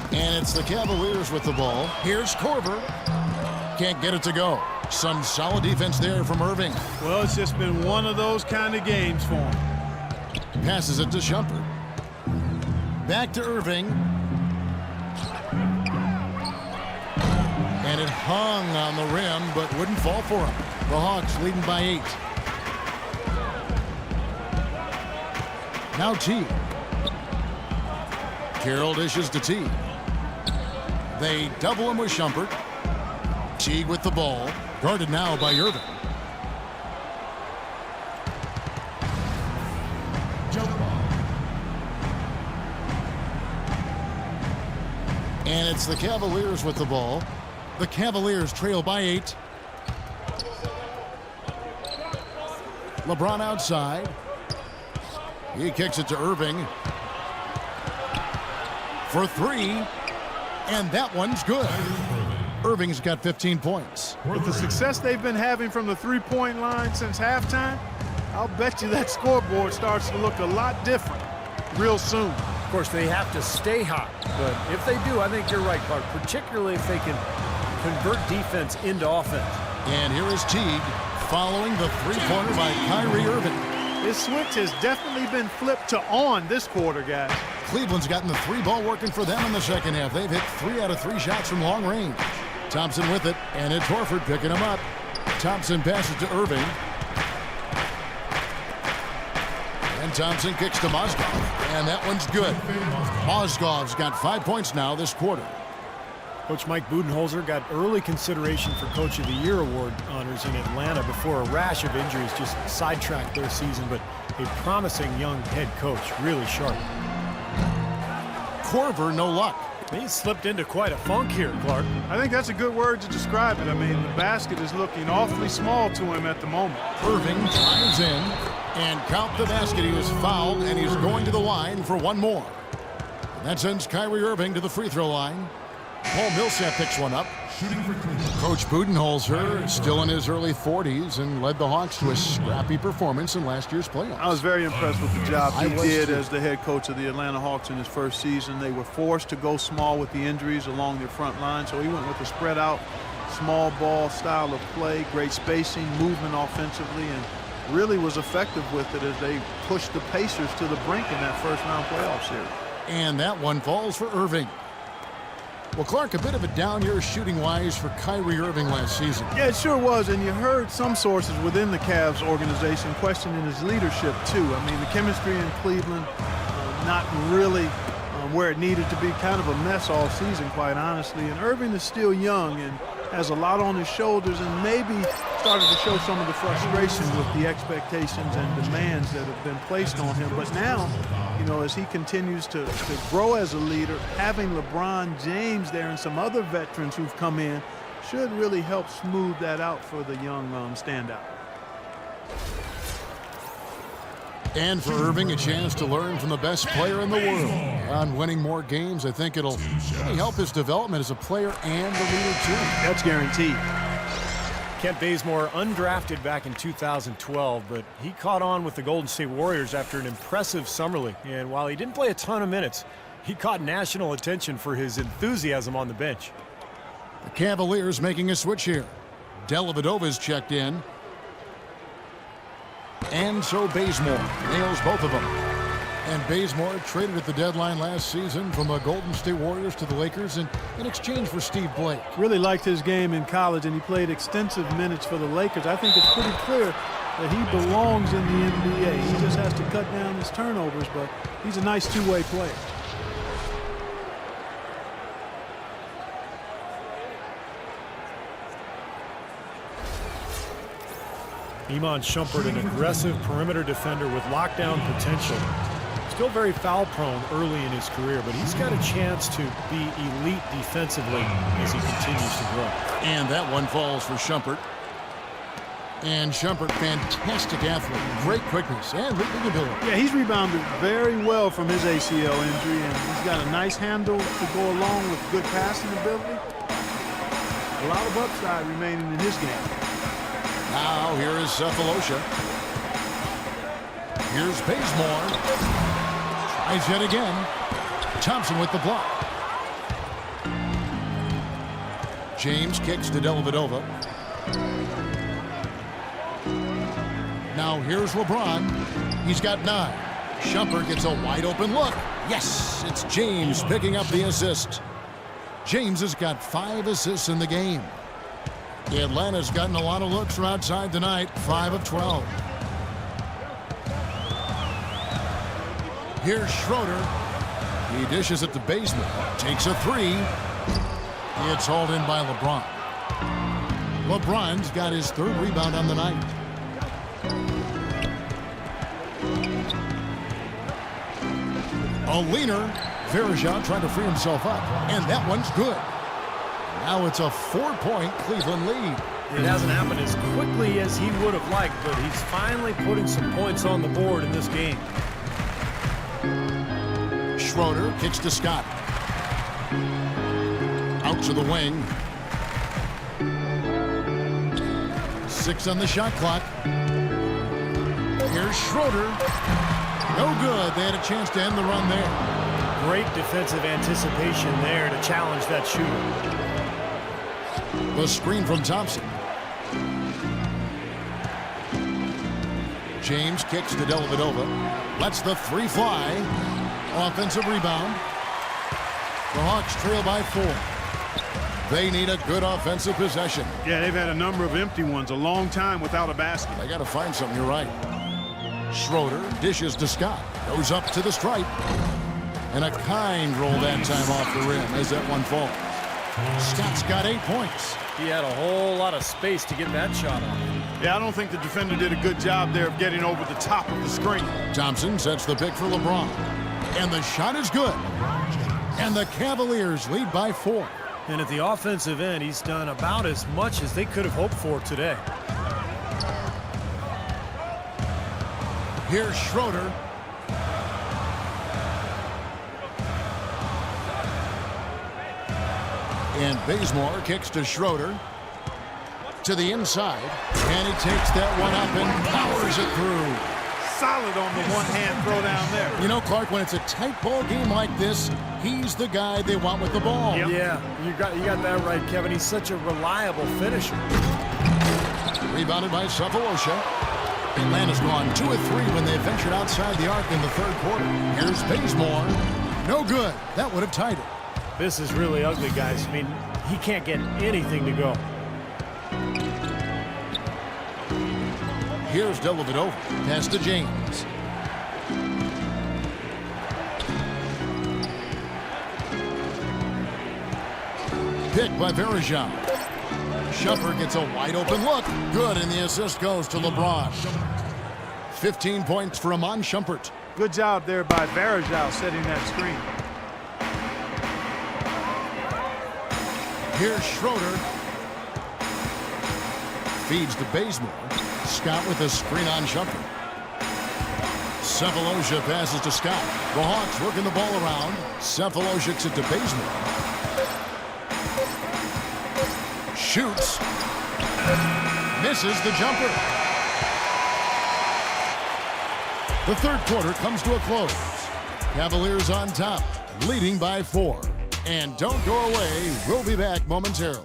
And it's the Cavaliers with the ball. Here's Korver. Can't get it to go. Some solid defense there from Irving. Well, it's just been one of those kind of games for him. Passes it to Shumpert. Back to Irving. And it hung on the rim, but wouldn't fall for him. The Hawks leading by 8. Now Teague. Carroll dishes to Teague. They double him with Shumpert. Teague with the ball. Guarded now by Irving. And it's the Cavaliers with the ball. The Cavaliers trail by 8. LeBron outside. He kicks it to Irving. For 3. And that one's good. Irving's got 15 points. With the success they've been having from the three-point line since halftime, I'll bet you that scoreboard starts to look a lot different real soon. Of course, they have to stay hot, but if they do, I think you're right, Clark, particularly if they can convert defense into offense. And here is Teague following the three-pointer by Kyrie Irving. This switch has definitely been flipped to on this quarter, guys. Cleveland's gotten the 3-ball working for them in the second half. They've hit 3 out of 3 shots from long range. Thompson with it, and it's Horford picking him up. Thompson passes to Irving. And Thompson kicks to Mozgov, and that one's good. Mozgov's got 5 points now this quarter. Coach Mike Budenholzer got early consideration for Coach of the Year award honors in Atlanta before a rash of injuries just sidetracked their season, but a promising young head coach, really sharp. Korver, no luck. He slipped into quite a funk here, Clark. I think that's a good word to describe it. I mean, the basket is looking awfully small to him at the moment. Irving drives in, and count the basket. He was fouled, and he's going to the line for one more. And that sends Kyrie Irving to the free throw line. Paul Millsap picks one up. Coach Budenholzer, still in his early 40s, and led the Hawks to a scrappy performance in last year's playoffs. I was very impressed with the job he did as the head coach of the Atlanta Hawks in his first season. They were forced to go small with the injuries along their front line, so he went with a spread out, small ball style of play, great spacing, movement offensively, and really was effective with it as they pushed the Pacers to the brink in that first round playoff series. And that one falls for Irving. Well, Clark, a bit of a down year shooting-wise for Kyrie Irving last season. Yeah, it sure was, and you heard some sources within the Cavs organization questioning his leadership, too. I mean, the chemistry in Cleveland, not really where it needed to be, kind of a mess all season, quite honestly. And Irving is still young and has a lot on his shoulders and maybe started to show some of the frustration with the expectations and demands that have been placed on him. But now, you know, as he continues to grow as a leader, having LeBron James there and some other veterans who've come in should really help smooth that out for the young standout. And for Irving, a chance to learn from the best player in the world. On winning more games, I think it'll really help his development as a player and the leader, too. That's guaranteed. Kent Bazemore, undrafted back in 2012, but he caught on with the Golden State Warriors after an impressive summer league. And while he didn't play a ton of minutes, he caught national attention for his enthusiasm on the bench. The Cavaliers making a switch here. Dellavedova's checked in. And so Bazemore nails both of them. And Bazemore traded at the deadline last season from the Golden State Warriors to the Lakers in exchange for Steve Blake. Really liked his game in college, and he played extensive minutes for the Lakers. I think it's pretty clear that he belongs in the NBA. He just has to cut down his turnovers, but he's a nice two-way player. Iman Shumpert, an aggressive perimeter defender with lockdown potential. Still very foul-prone early in his career, but he's got a chance to be elite defensively as he continues to grow. And that one falls for Shumpert. And Shumpert, fantastic athlete, great quickness and leaping ability. Yeah, he's rebounded very well from his ACL injury, and he's got a nice handle to go along with good passing ability. A lot of upside remaining in his game. Now here is Cephalosha. Here's Bazemore. Tries yet again. Thompson with the block. James kicks to Dellavedova. Now here's LeBron. He's got 9. Shumpert gets a wide open look. Yes, it's James picking up the assist. James has got 5 assists in the game. Atlanta's gotten a lot of looks from outside tonight, 5 of 12. Here's Schroeder. He dishes it to Bazemore. Takes a 3. It's hauled in by LeBron. LeBron's got his 3rd rebound on the night. A leaner. Verjao trying to free himself up. And that one's good. Now it's a 4-point Cleveland lead. It hasn't happened as quickly as he would have liked, but he's finally putting some points on the board in this game. Schroeder kicks to Scott. Out to the wing. 6 on the shot clock. Here's Schroeder. No good. They had a chance to end the run there. Great defensive anticipation there to challenge that shooter. The screen from Thompson. James kicks to Dellavedova. Lets the 3 fly. Offensive rebound. The Hawks trail by 4. They need a good offensive possession. Yeah, they've had a number of empty ones, a long time without a basket. They got to find something, you're right. Schroeder dishes to Scott. Goes up to the stripe. And a kind roll that time off the rim as that one falls. Scott's got 8 points. He had a whole lot of space to get that shot off. Yeah, I don't think the defender did a good job there of getting over the top of the screen. Thompson sets the pick for LeBron. And the shot is good. And the Cavaliers lead by 4. And at the offensive end, he's done about as much as they could have hoped for today. Here's Schroeder. And Bazemore kicks to Schroeder. To the inside. And he takes that one up and powers it through. Solid on the one-hand throw down there. You know, Clark, when it's a tight ball game like this, he's the guy they want with the ball. Yep. Yeah, you got that right, Kevin. He's such a reliable finisher. Rebounded by Cephalosha. Atlanta's gone 2 of 3 when they ventured outside the arc in the 3rd quarter. Here's Bazemore. No good. That would have tied it. This is really ugly, guys. I mean, he can't get anything to go. Here's Dellavedova. Pass to James. Picked by Verjao. Shumpert gets a wide open look. Good, and the assist goes to LeBron. 15 points for Iman Shumpert. Good job there by Verjao setting that screen. Here's Schroeder. Feeds to Bazemore. Scott with a screen on Shumpert. Cephalosha passes to Scott. The Hawks working the ball around. Cephalosha kicks it to Bazemore. Shoots. Misses the jumper. The third quarter comes to a close. Cavaliers on top, leading by 4. And don't go away. We'll be back momentarily.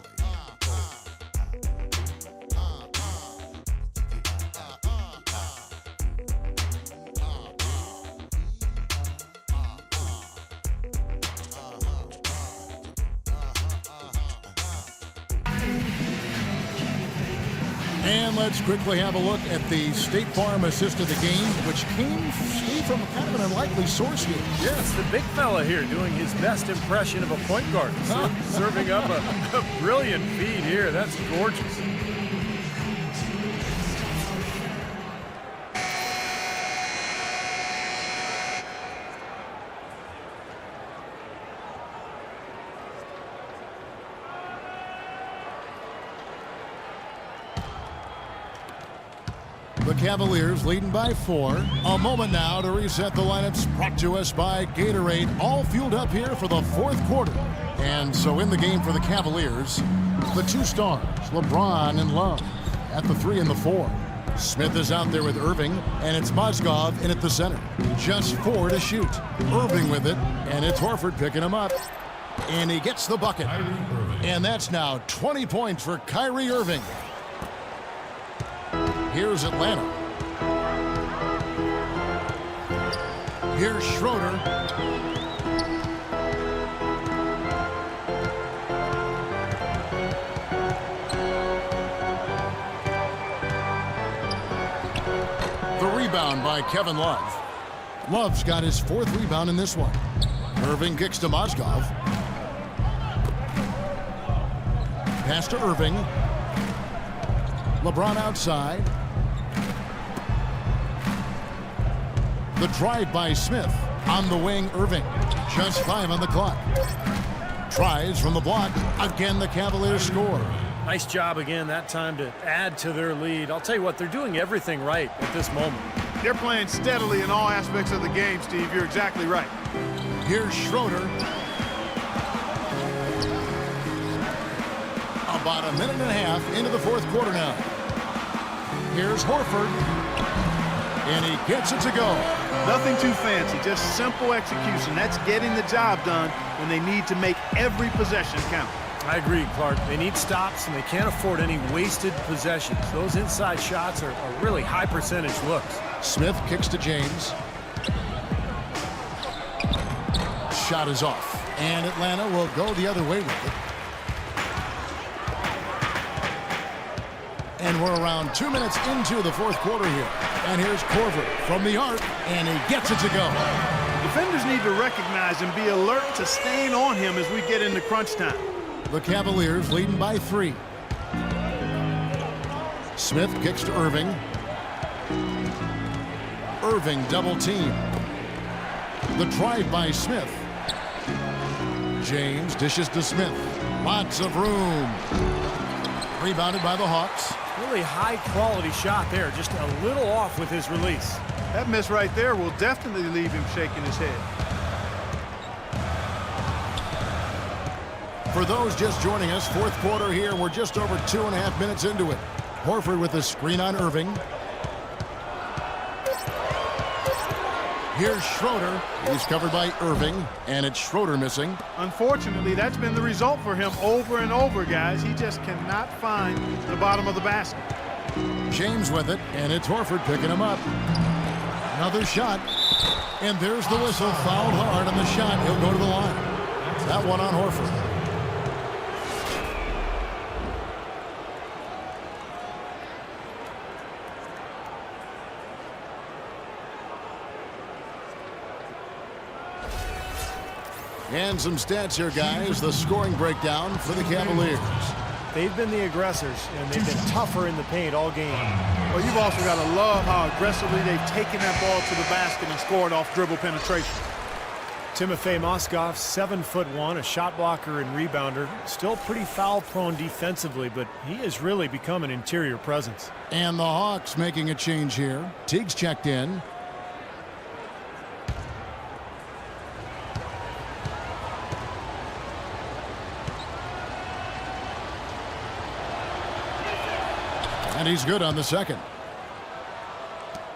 And let's quickly have a look at the State Farm assist of the game, which came from kind of an unlikely source here. Yes, the big fella here doing his best impression of a point guard. Serving up a brilliant feed here. That's gorgeous. The Cavaliers leading by 4. A moment now to reset the lineups, brought to us by Gatorade, all fueled up here for the fourth quarter. And so in the game for the Cavaliers, the 2 stars, LeBron and Love, at the 3 and the 4. Smith is out there with Irving, and it's Mozgov in at the center. Just 4 to shoot. Irving with it, and it's Horford picking him up. And he gets the bucket. And that's now 20 points for Kyrie Irving. Here's Atlanta. Here's Schroeder. The rebound by Kevin Love. Love's got his 4th rebound in this one. Irving kicks to Mozgov. Pass to Irving. LeBron outside. The drive by Smith. On the wing, Irving. Just 5 on the clock. Tries from the block. Again, the Cavaliers score. Nice job again that time to add to their lead. I'll tell you what, they're doing everything right at this moment. They're playing steadily in all aspects of the game, Steve. You're exactly right. Here's Schroeder. About a minute and a half into the fourth quarter now. Here's Horford. And he gets it to go. Nothing too fancy, just simple execution. That's getting the job done when they need to make every possession count. I agree, Clark. They need stops, and they can't afford any wasted possessions. Those inside shots are really high percentage looks. Smith kicks to James. Shot is off. And Atlanta will go the other way with it. And we're around 2 minutes into the fourth quarter here. And here's Korver from the arc, and he gets it to go. Defenders need to recognize and be alert to staying on him as we get into crunch time. The Cavaliers leading by 3. Smith kicks to Irving. Irving double team. The drive by Smith. James dishes to Smith. Lots of room. Rebounded by the Hawks. Really high quality shot there, just a little off with his release. That miss right there will definitely leave him shaking his head. For those just joining us, fourth quarter here, we're just over 2.5 minutes into it. Horford with the screen on Irving. Here's Schroeder. He's covered by Irving, and it's Schroeder missing. Unfortunately, that's been the result for him over and over, guys. He just cannot find the bottom of the basket. James with it, and it's Horford picking him up. Another shot, and there's the whistle. Fouled hard on the shot. He'll go to the line. That one on Horford. And some stats here, guys. The scoring breakdown for the Cavaliers. They've been the aggressors, and they've been tougher in the paint all game. Well, you've also got to love how aggressively they've taken that ball to the basket and scored off dribble penetration. Timofey Mozgov, 7'1", a shot blocker and rebounder. Still pretty foul-prone defensively, but he has really become an interior presence. And the Hawks making a change here. Teague's checked in. And he's good on the second.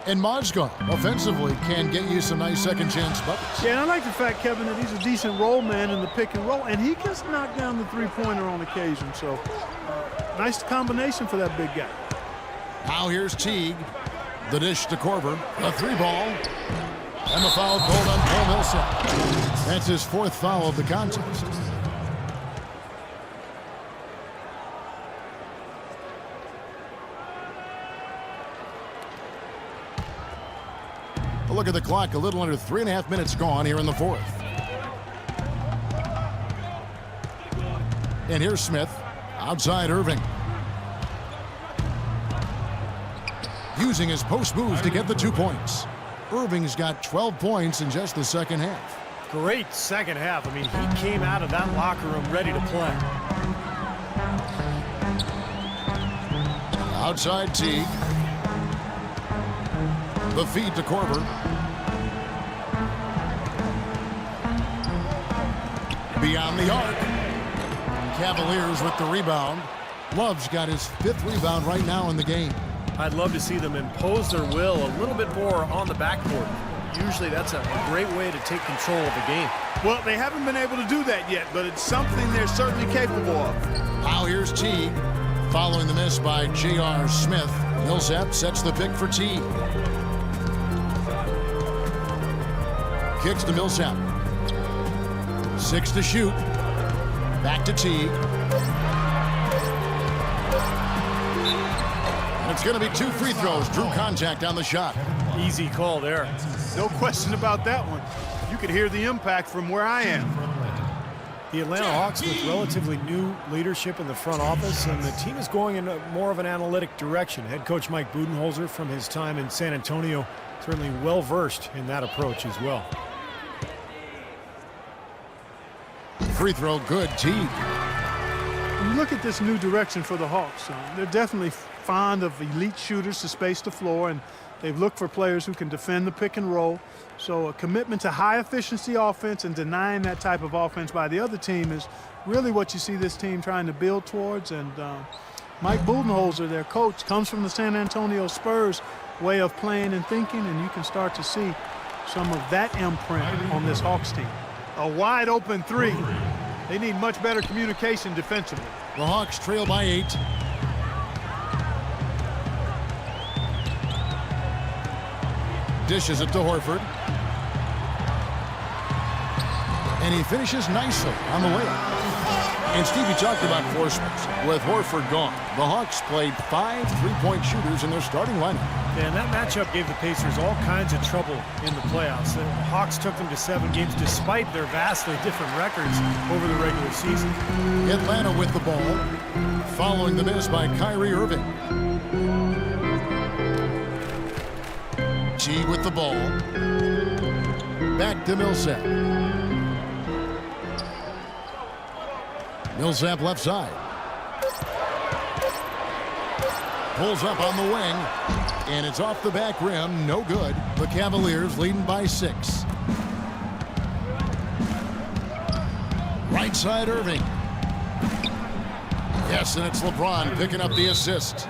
And Mozgov offensively can get you some nice second chance buckets. Yeah, and I like the fact, Kevin, that he's a decent roll man in the pick and roll, and he gets knocked down the three-pointer on occasion. So nice combination for that big guy. Now here's Teague. The dish to Korver. A three ball. And the foul called on Paul Millsap. That's his fourth foul of the contest. A look at the clock. A little under 3.5 minutes gone here in the fourth. And here's Smith. Outside Irving. Using his post moves to get the 2 points. Irving's got 12 points in just the second half. Great second half. I mean, he came out of that locker room ready to play. Outside Teague. The feed to Korver. Beyond the arc. Cavaliers with the rebound. Love's got his 5th rebound right now in the game. I'd love to see them impose their will a little bit more on the backcourt. Usually that's a great way to take control of the game. Well, they haven't been able to do that yet, but it's something they're certainly capable of. Now here's Teague. Following the miss by J.R. Smith. Millsap sets the pick for Teague. Kicks to Millsap. 6 to shoot. Back to Teague. And it's going to be 2 free throws. Drew contact on the shot. Easy call there. No question about that one. You could hear the impact from where I am. The Atlanta Hawks with relatively new leadership in the front office, and the team is going in more of an analytic direction. Head coach Mike Budenholzer, from his time in San Antonio, certainly well-versed in that approach as well. Free throw good. Teague. When you look at this new direction for the Hawks, they're definitely fond of elite shooters to space the floor, and they've looked for players who can defend the pick and roll. So a commitment to high efficiency offense and denying that type of offense by the other team is really what you see this team trying to build towards. And Mike Budenholzer, their coach, comes from the San Antonio Spurs way of playing and thinking, and you can start to see some of that imprint on this Hawks team. A wide open three. They need much better communication defensively. The Hawks trail by 8. Dishes it to Horford. And he finishes nicely on the layup. And Stevie talked about forceps. With Horford gone, the Hawks played 5 three-point shooters in their starting lineup. And that matchup gave the Pacers all kinds of trouble in the playoffs. The Hawks took them to 7 games despite their vastly different records over the regular season. Atlanta with the ball, following the miss by Kyrie Irving. Teague with the ball. Back to Millsap. Millsap left side. Pulls up on the wing. And it's off the back rim. No good. The Cavaliers leading by 6. Right side Irving. Yes, and it's LeBron picking up the assist.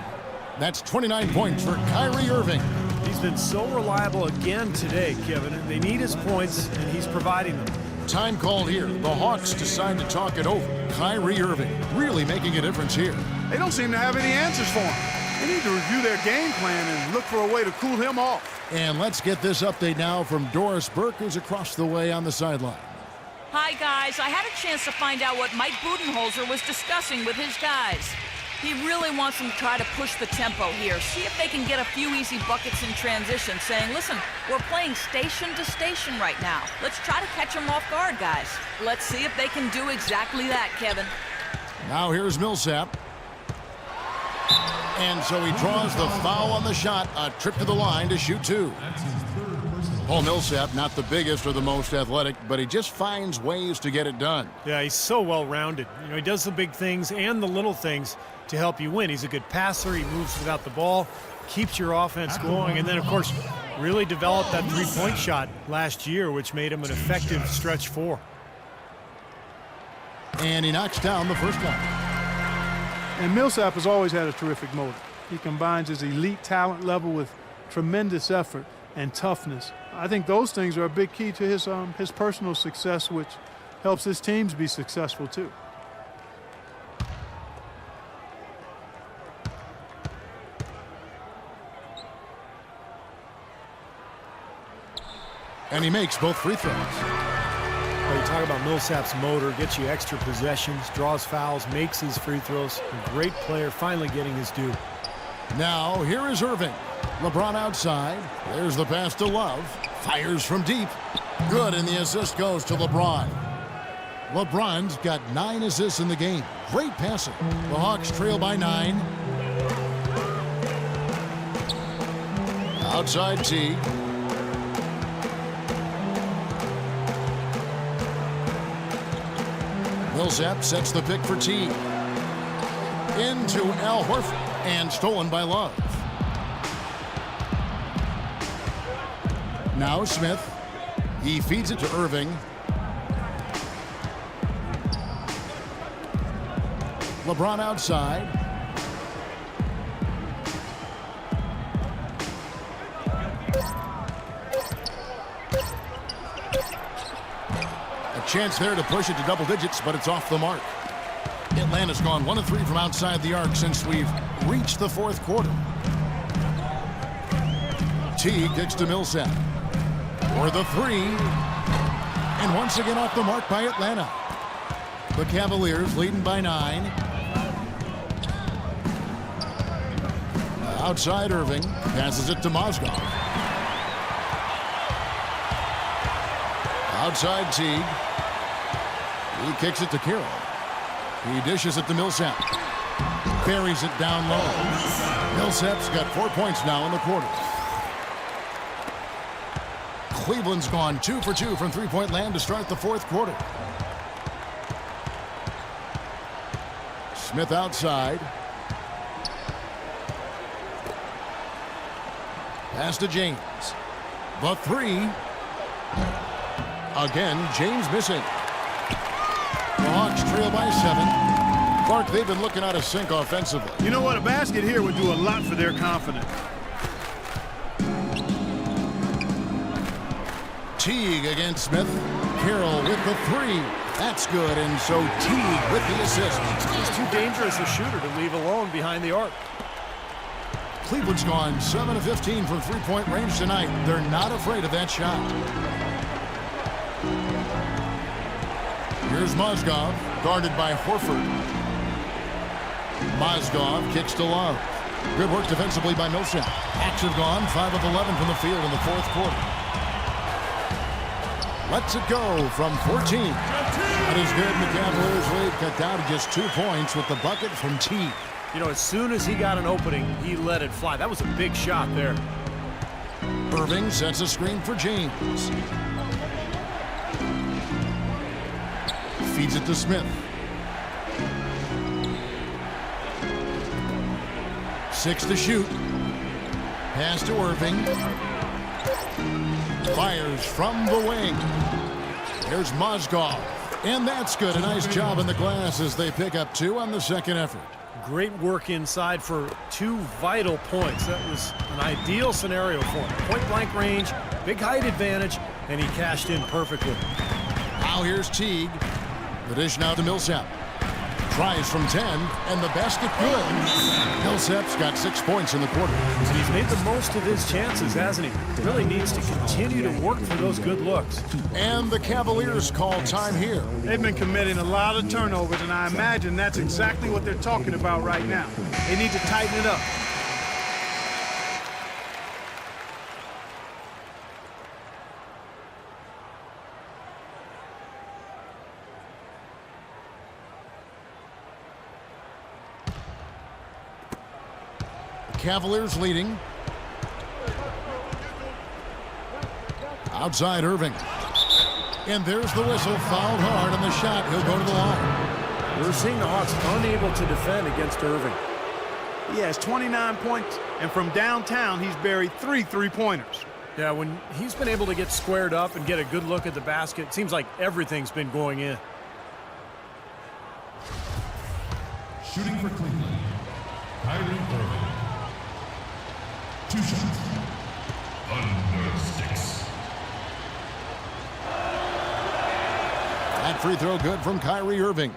That's 29 points for Kyrie Irving. He's been so reliable again today, Kevin. They need his points, and he's providing them. Time called here. The Hawks decide to talk it over. Kyrie Irving really making a difference here. They don't seem to have any answers for him. They need to review their game plan and look for a way to cool him off. And let's get this update now from Doris Burke, who's across the way on the sideline. Hi, guys. I had a chance to find out what Mike Budenholzer was discussing with his guys. He really wants them to try to push the tempo here, see if they can get a few easy buckets in transition, saying, listen, we're playing station to station right now. Let's try to catch them off guard, guys. Let's see if they can do exactly that, Kevin. Now here's Millsap. And so he draws the foul on the shot, a trip to the line to shoot 2. Paul Millsap, not the biggest or the most athletic, but he just finds ways to get it done. Yeah, he's so well-rounded. You know, he does the big things and the little things to help you win. He's a good passer. He moves without the ball, keeps your offense going, and then, of course, really developed that three-point shot last year, which made him an effective stretch 4. And he knocks down the first one. And Millsap has always had a terrific motor. He combines his elite talent level with tremendous effort and toughness. I think those things are a big key to his personal success, which helps his teams be successful too. And he makes both free throws. Well, you talk about Millsap's motor, gets you extra possessions, draws fouls, makes his free throws. A great player, finally getting his due. Now, here is Irving. LeBron outside. There's the pass to Love. Fires from deep. Good, and the assist goes to LeBron. LeBron's got 9 assists in the game. Great passing. The Hawks trail by 9. Outside T. Millsap sets the pick for T. Into Al Horford, and stolen by Love. Now Smith. He feeds it to Irving. LeBron outside. A chance there to push it to double digits, but it's off the mark. Atlanta's gone 1 of 3 from outside the arc since we've reached the fourth quarter. T kicks to Millsap for the 3. And once again off the mark by Atlanta. The Cavaliers leading by 9. Outside Irving. Passes it to Mozgov. Outside Teague. He kicks it to Carroll. He dishes it to Millsap. Buries it down low. Millsap's got 4 points now in the quarter. Cleveland's gone 2 for 2 from three-point land to start the fourth quarter. Smith outside. Pass to James. The 3. Again, James missing. The Hawks trail by 7. Clark, they've been looking out of sync offensively. You know what? A basket here would do a lot for their confidence. Teague against Smith. Carroll with the 3. That's good, and so Teague with the assist. He's too dangerous a shooter to leave alone behind the arc. Cleveland's gone 7 of 15 from three-point range tonight. They're not afraid of that shot. Here's Mozgov, guarded by Horford. Mozgov kicks to Love. Good work defensively by Millsap. Hawks have gone 5 of 11 from the field in the fourth quarter. Lets it go from 14. That is good, and the Cavaliers lead cut down to just 2 points with the bucket from T. You know, as soon as he got an opening, he let it fly. That was a big shot there. Irving sets a screen for James. Feeds it to Smith. 6 to shoot. Pass to Irving. Fires from the wing. There's Mozgov. And that's good. A nice job in the glass as they pick up 2 on the second effort. Great work inside for 2 vital points. That was an ideal scenario for him. Point-blank range, big height advantage, and he cashed in perfectly. Now here's Teague. The dish now to Millsap. Tries from 10, and the basket good. Millsap's got 6 points in the quarter. He's made the most of his chances, hasn't he? Really needs to continue to work for those good looks. And the Cavaliers call time here. They've been committing a lot of turnovers, and I imagine that's exactly what they're talking about right now. They need to tighten it up. Cavaliers leading. Outside Irving. And there's the whistle. Fouled hard on the shot. He'll go to the line. We're seeing the Hawks unable to defend against Irving. He has 29 points, and from downtown, he's buried 3 three-pointers. Yeah, when he's been able to get squared up and get a good look at the basket, it seems like everything's been going in. Shooting for Cleveland, Kyrie Irving. Two shots. Under 6. That free throw good from Kyrie Irving.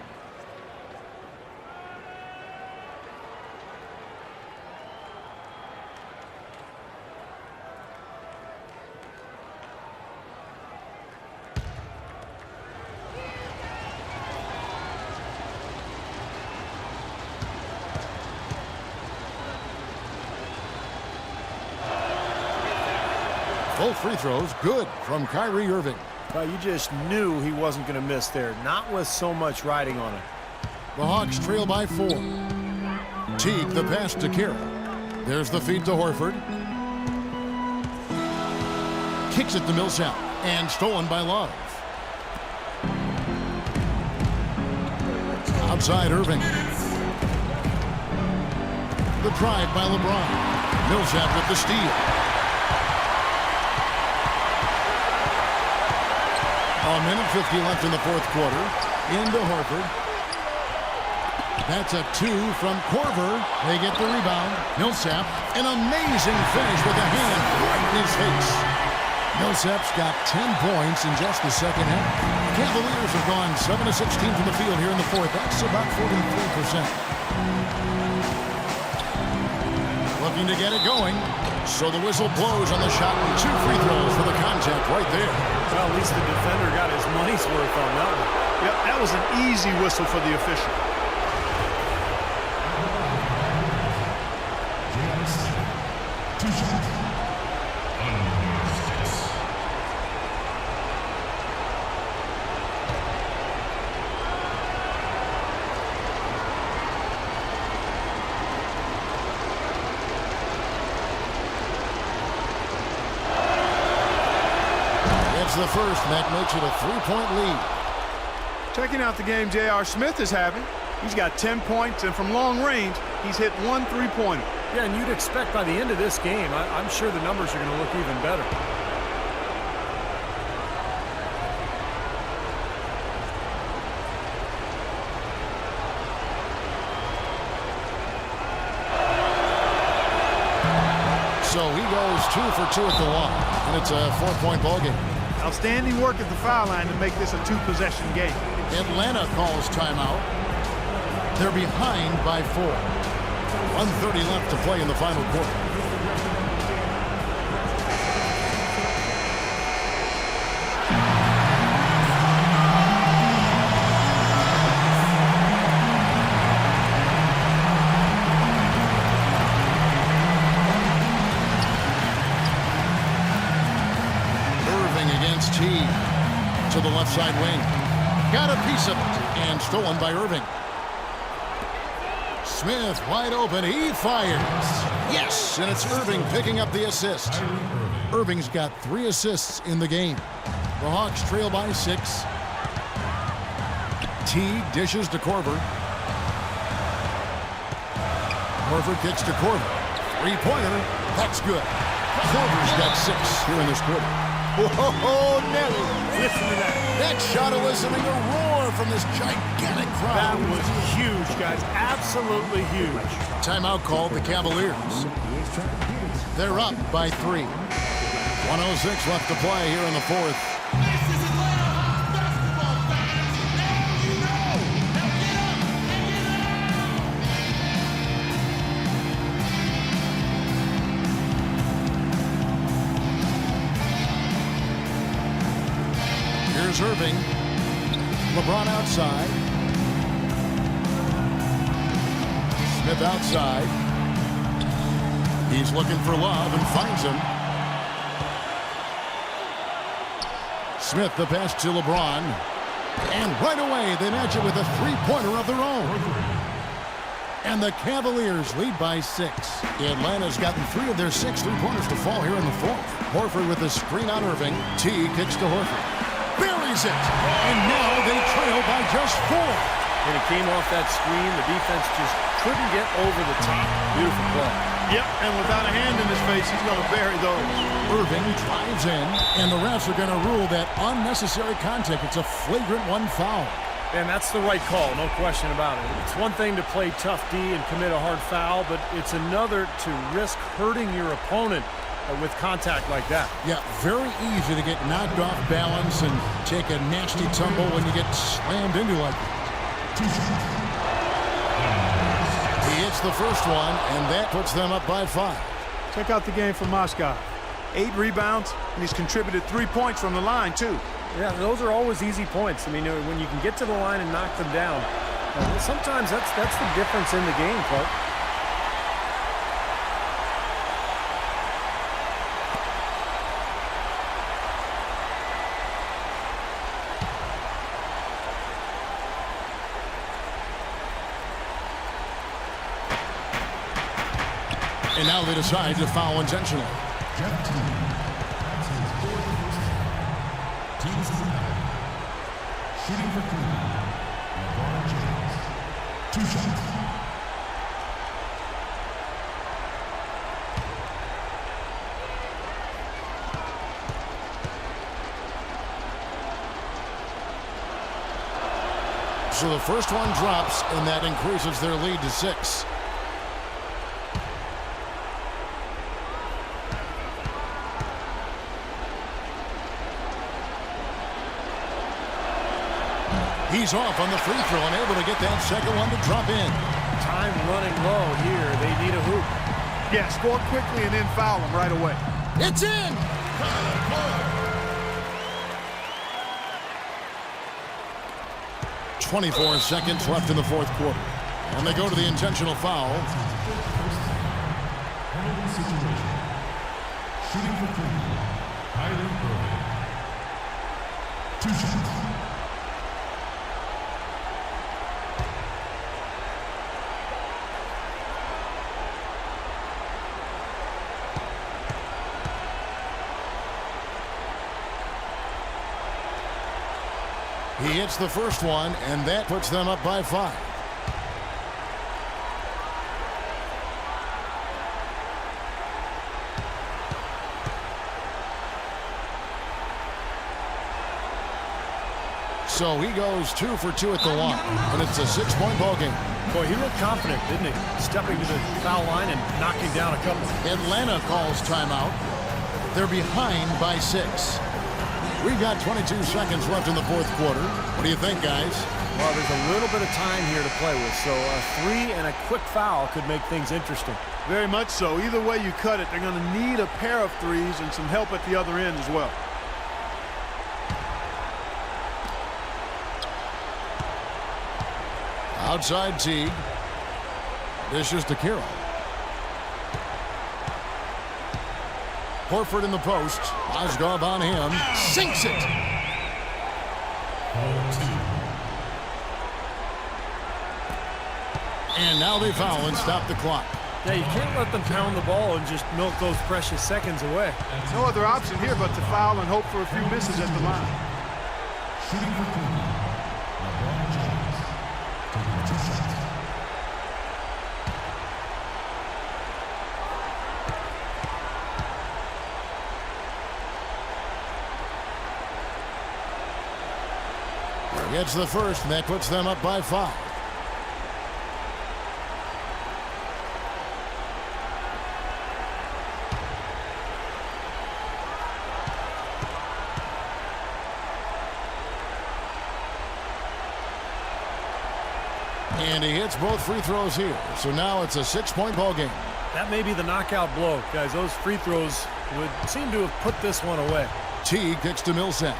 Both free throws good from Kyrie Irving. Well, you just knew he wasn't going to miss there, not with so much riding on it. The Hawks trail by 4. Teague the pass to Kira. There's the feed to Horford. Kicks it to Millsap and stolen by Love. Outside Irving. The drive by LeBron. Millsap with the steal. A minute 50 left in the fourth quarter. Into Horford. That's a 2 from Korver. They get the rebound. Millsap, an amazing finish with a hand right in his face. Millsap's got 10 points in just the second half. Cavaliers have gone 7 of 16 from the field here in the fourth. That's about 43%. Looking to get it going. So the whistle blows on the shot. 2 free throws for the contact right there. Well, at least the defender got his money's worth on that one. Yep, that was an easy whistle for the official. Two shots. Under 6. It's the first. That makes it a 3-point lead. Checking out the game J.R. Smith is having. He's got 10 points, and from long range, he's hit 1 3-pointer. Yeah, and you'd expect by the end of this game, I'm sure the numbers are going to look even better. So he goes 2 for 2 at the line, and it's a 4-point ball game. Outstanding work at the foul line to make this a 2-possession game. Atlanta calls timeout. They're behind by 4. 1:30 left to play in the final quarter. To the left side wing. Got a piece of it and stolen by Irving. Smith wide open. He fires. Yes, and it's Irving picking up the assist. Irving's got 3 assists in the game. The Hawks trail by 6. Teague dishes to Korver. Horford kicks to Korver. 3-pointer. That's good. Korver's got 6 here in this quarter. Whoa, Nelly. Listen to that. That shot eliciting a roar from this gigantic crowd. That was huge, guys. Absolutely huge. Timeout called the Cavaliers. They're up by 3. 1:06 left to play here in the fourth. Here's Irving. LeBron outside. Smith outside. He's looking for Love and finds him. Smith the pass to LeBron. And right away they match it with a 3-pointer of their own. And the Cavaliers lead by 6. Atlanta's gotten 3 of their 6 3-pointers to fall here in the fourth. Horford with a screen on Irving. T kicks to Horford. Buries it. And now they trail by just 4. And it came off that screen. The defense just couldn't get over the top. Beautiful play. Yep, and without a hand in his face, he's going to bury those. Irving drives in, and the refs are going to rule that unnecessary contact. It's a flagrant 1 foul. And that's the right call, no question about it. It's one thing to play tough D and commit a hard foul, but it's another to risk hurting your opponent with contact like that. Yeah, very easy to get knocked off balance and take a nasty tumble when you get slammed into like that. He hits the first one, and that puts them up by 5. Check out the game for Moscow. 8 rebounds, and he's contributed 3 points from the line, too. Yeah, those are always easy points. I mean, when you can get to the line and knock them down, sometimes that's the difference in the game, Clark. And now they decide to foul intentionally. Shooting for Cleveland, LeBron James. 2 shots. So the first one drops, and that increases their lead to 6. He's off on the free throw and able to get that second one to drop in. Time running low here. They need a hoop. Yeah, score quickly and then foul him right away. It's in! 24 seconds left in the fourth quarter. And they go to the intentional foul. Penalty situation. Shooting for Cleveland, Kyler Irving. 2 shots. He hits the first one, and that puts them up by 5. So he goes 2 for 2 at the line, and it's a 6-point ball game. Boy, he looked confident, didn't he? Stepping to the foul line and knocking down a couple. Atlanta calls timeout. They're behind by 6. We've got 22 seconds left in the fourth quarter. What do you think, guys? Well, there's a little bit of time here to play with, so a 3 and a quick foul could make things interesting. Very much so. Either way you cut it, they're going to need a pair of threes and some help at the other end as well. Outside Teague. Dishes to Kiro. Horford in the post. Mozgov on him. Sinks it. And now they foul and stop the clock. Yeah, you can't let them pound the ball and just milk those precious seconds away. No other option here but to foul and hope for a few misses at the line. Shooting for Cleveland, LeBron James. Taking 2 shots. Gets the first, and that puts them up by 5. And he hits both free throws here. So now it's a 6-point ball game. That may be the knockout blow. Guys, those free throws would seem to have put this one away. T kicks to Millsap.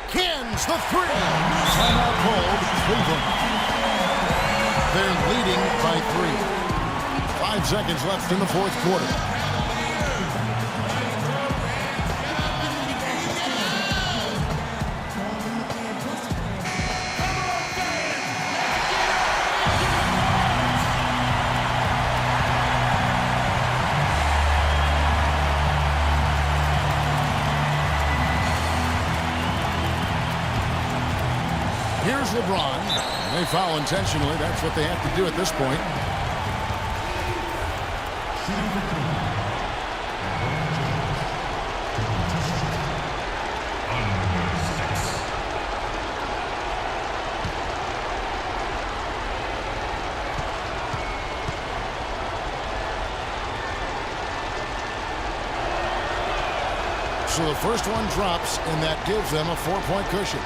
Cans the 3. Timeout called Cleveland. They're leading by 3. 5 seconds left in the fourth quarter. Here's LeBron. They foul intentionally. That's what they have to do at this point. So the first one drops, and that gives them a 4-point cushion.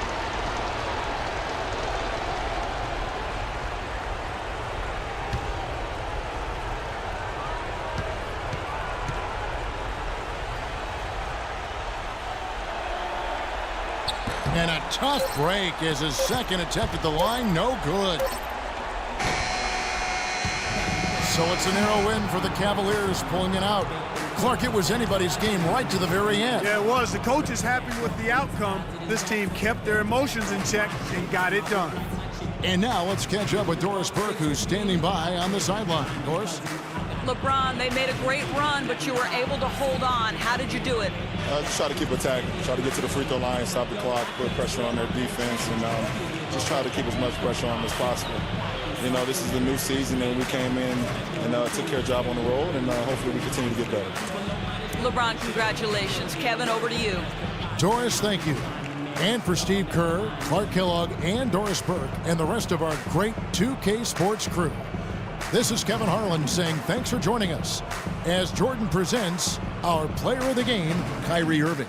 And a tough break as his second attempt at the line, no good. So it's a narrow win for the Cavaliers, pulling it out. Clark, it was anybody's game right to the very end. Yeah, it was. The coach is happy with the outcome. This team kept their emotions in check and got it done. And now let's catch up with Doris Burke, who's standing by on the sideline. Doris? LeBron, they made a great run, but you were able to hold on. How did you do it? Just try to keep attacking, try to get to the free throw line, stop the clock, put pressure on their defense, and just try to keep as much pressure on them as possible. You know, this is the new season, and we came in and took care of the job on the road, and hopefully we continue to get better. LeBron, congratulations. Kevin, over to you. Doris, thank you. And for Steve Kerr, Clark Kellogg, and Doris Burke, and the rest of our great 2K Sports crew. This is Kevin Harlan saying thanks for joining us as Jordan presents our player of the game, Kyrie Irving.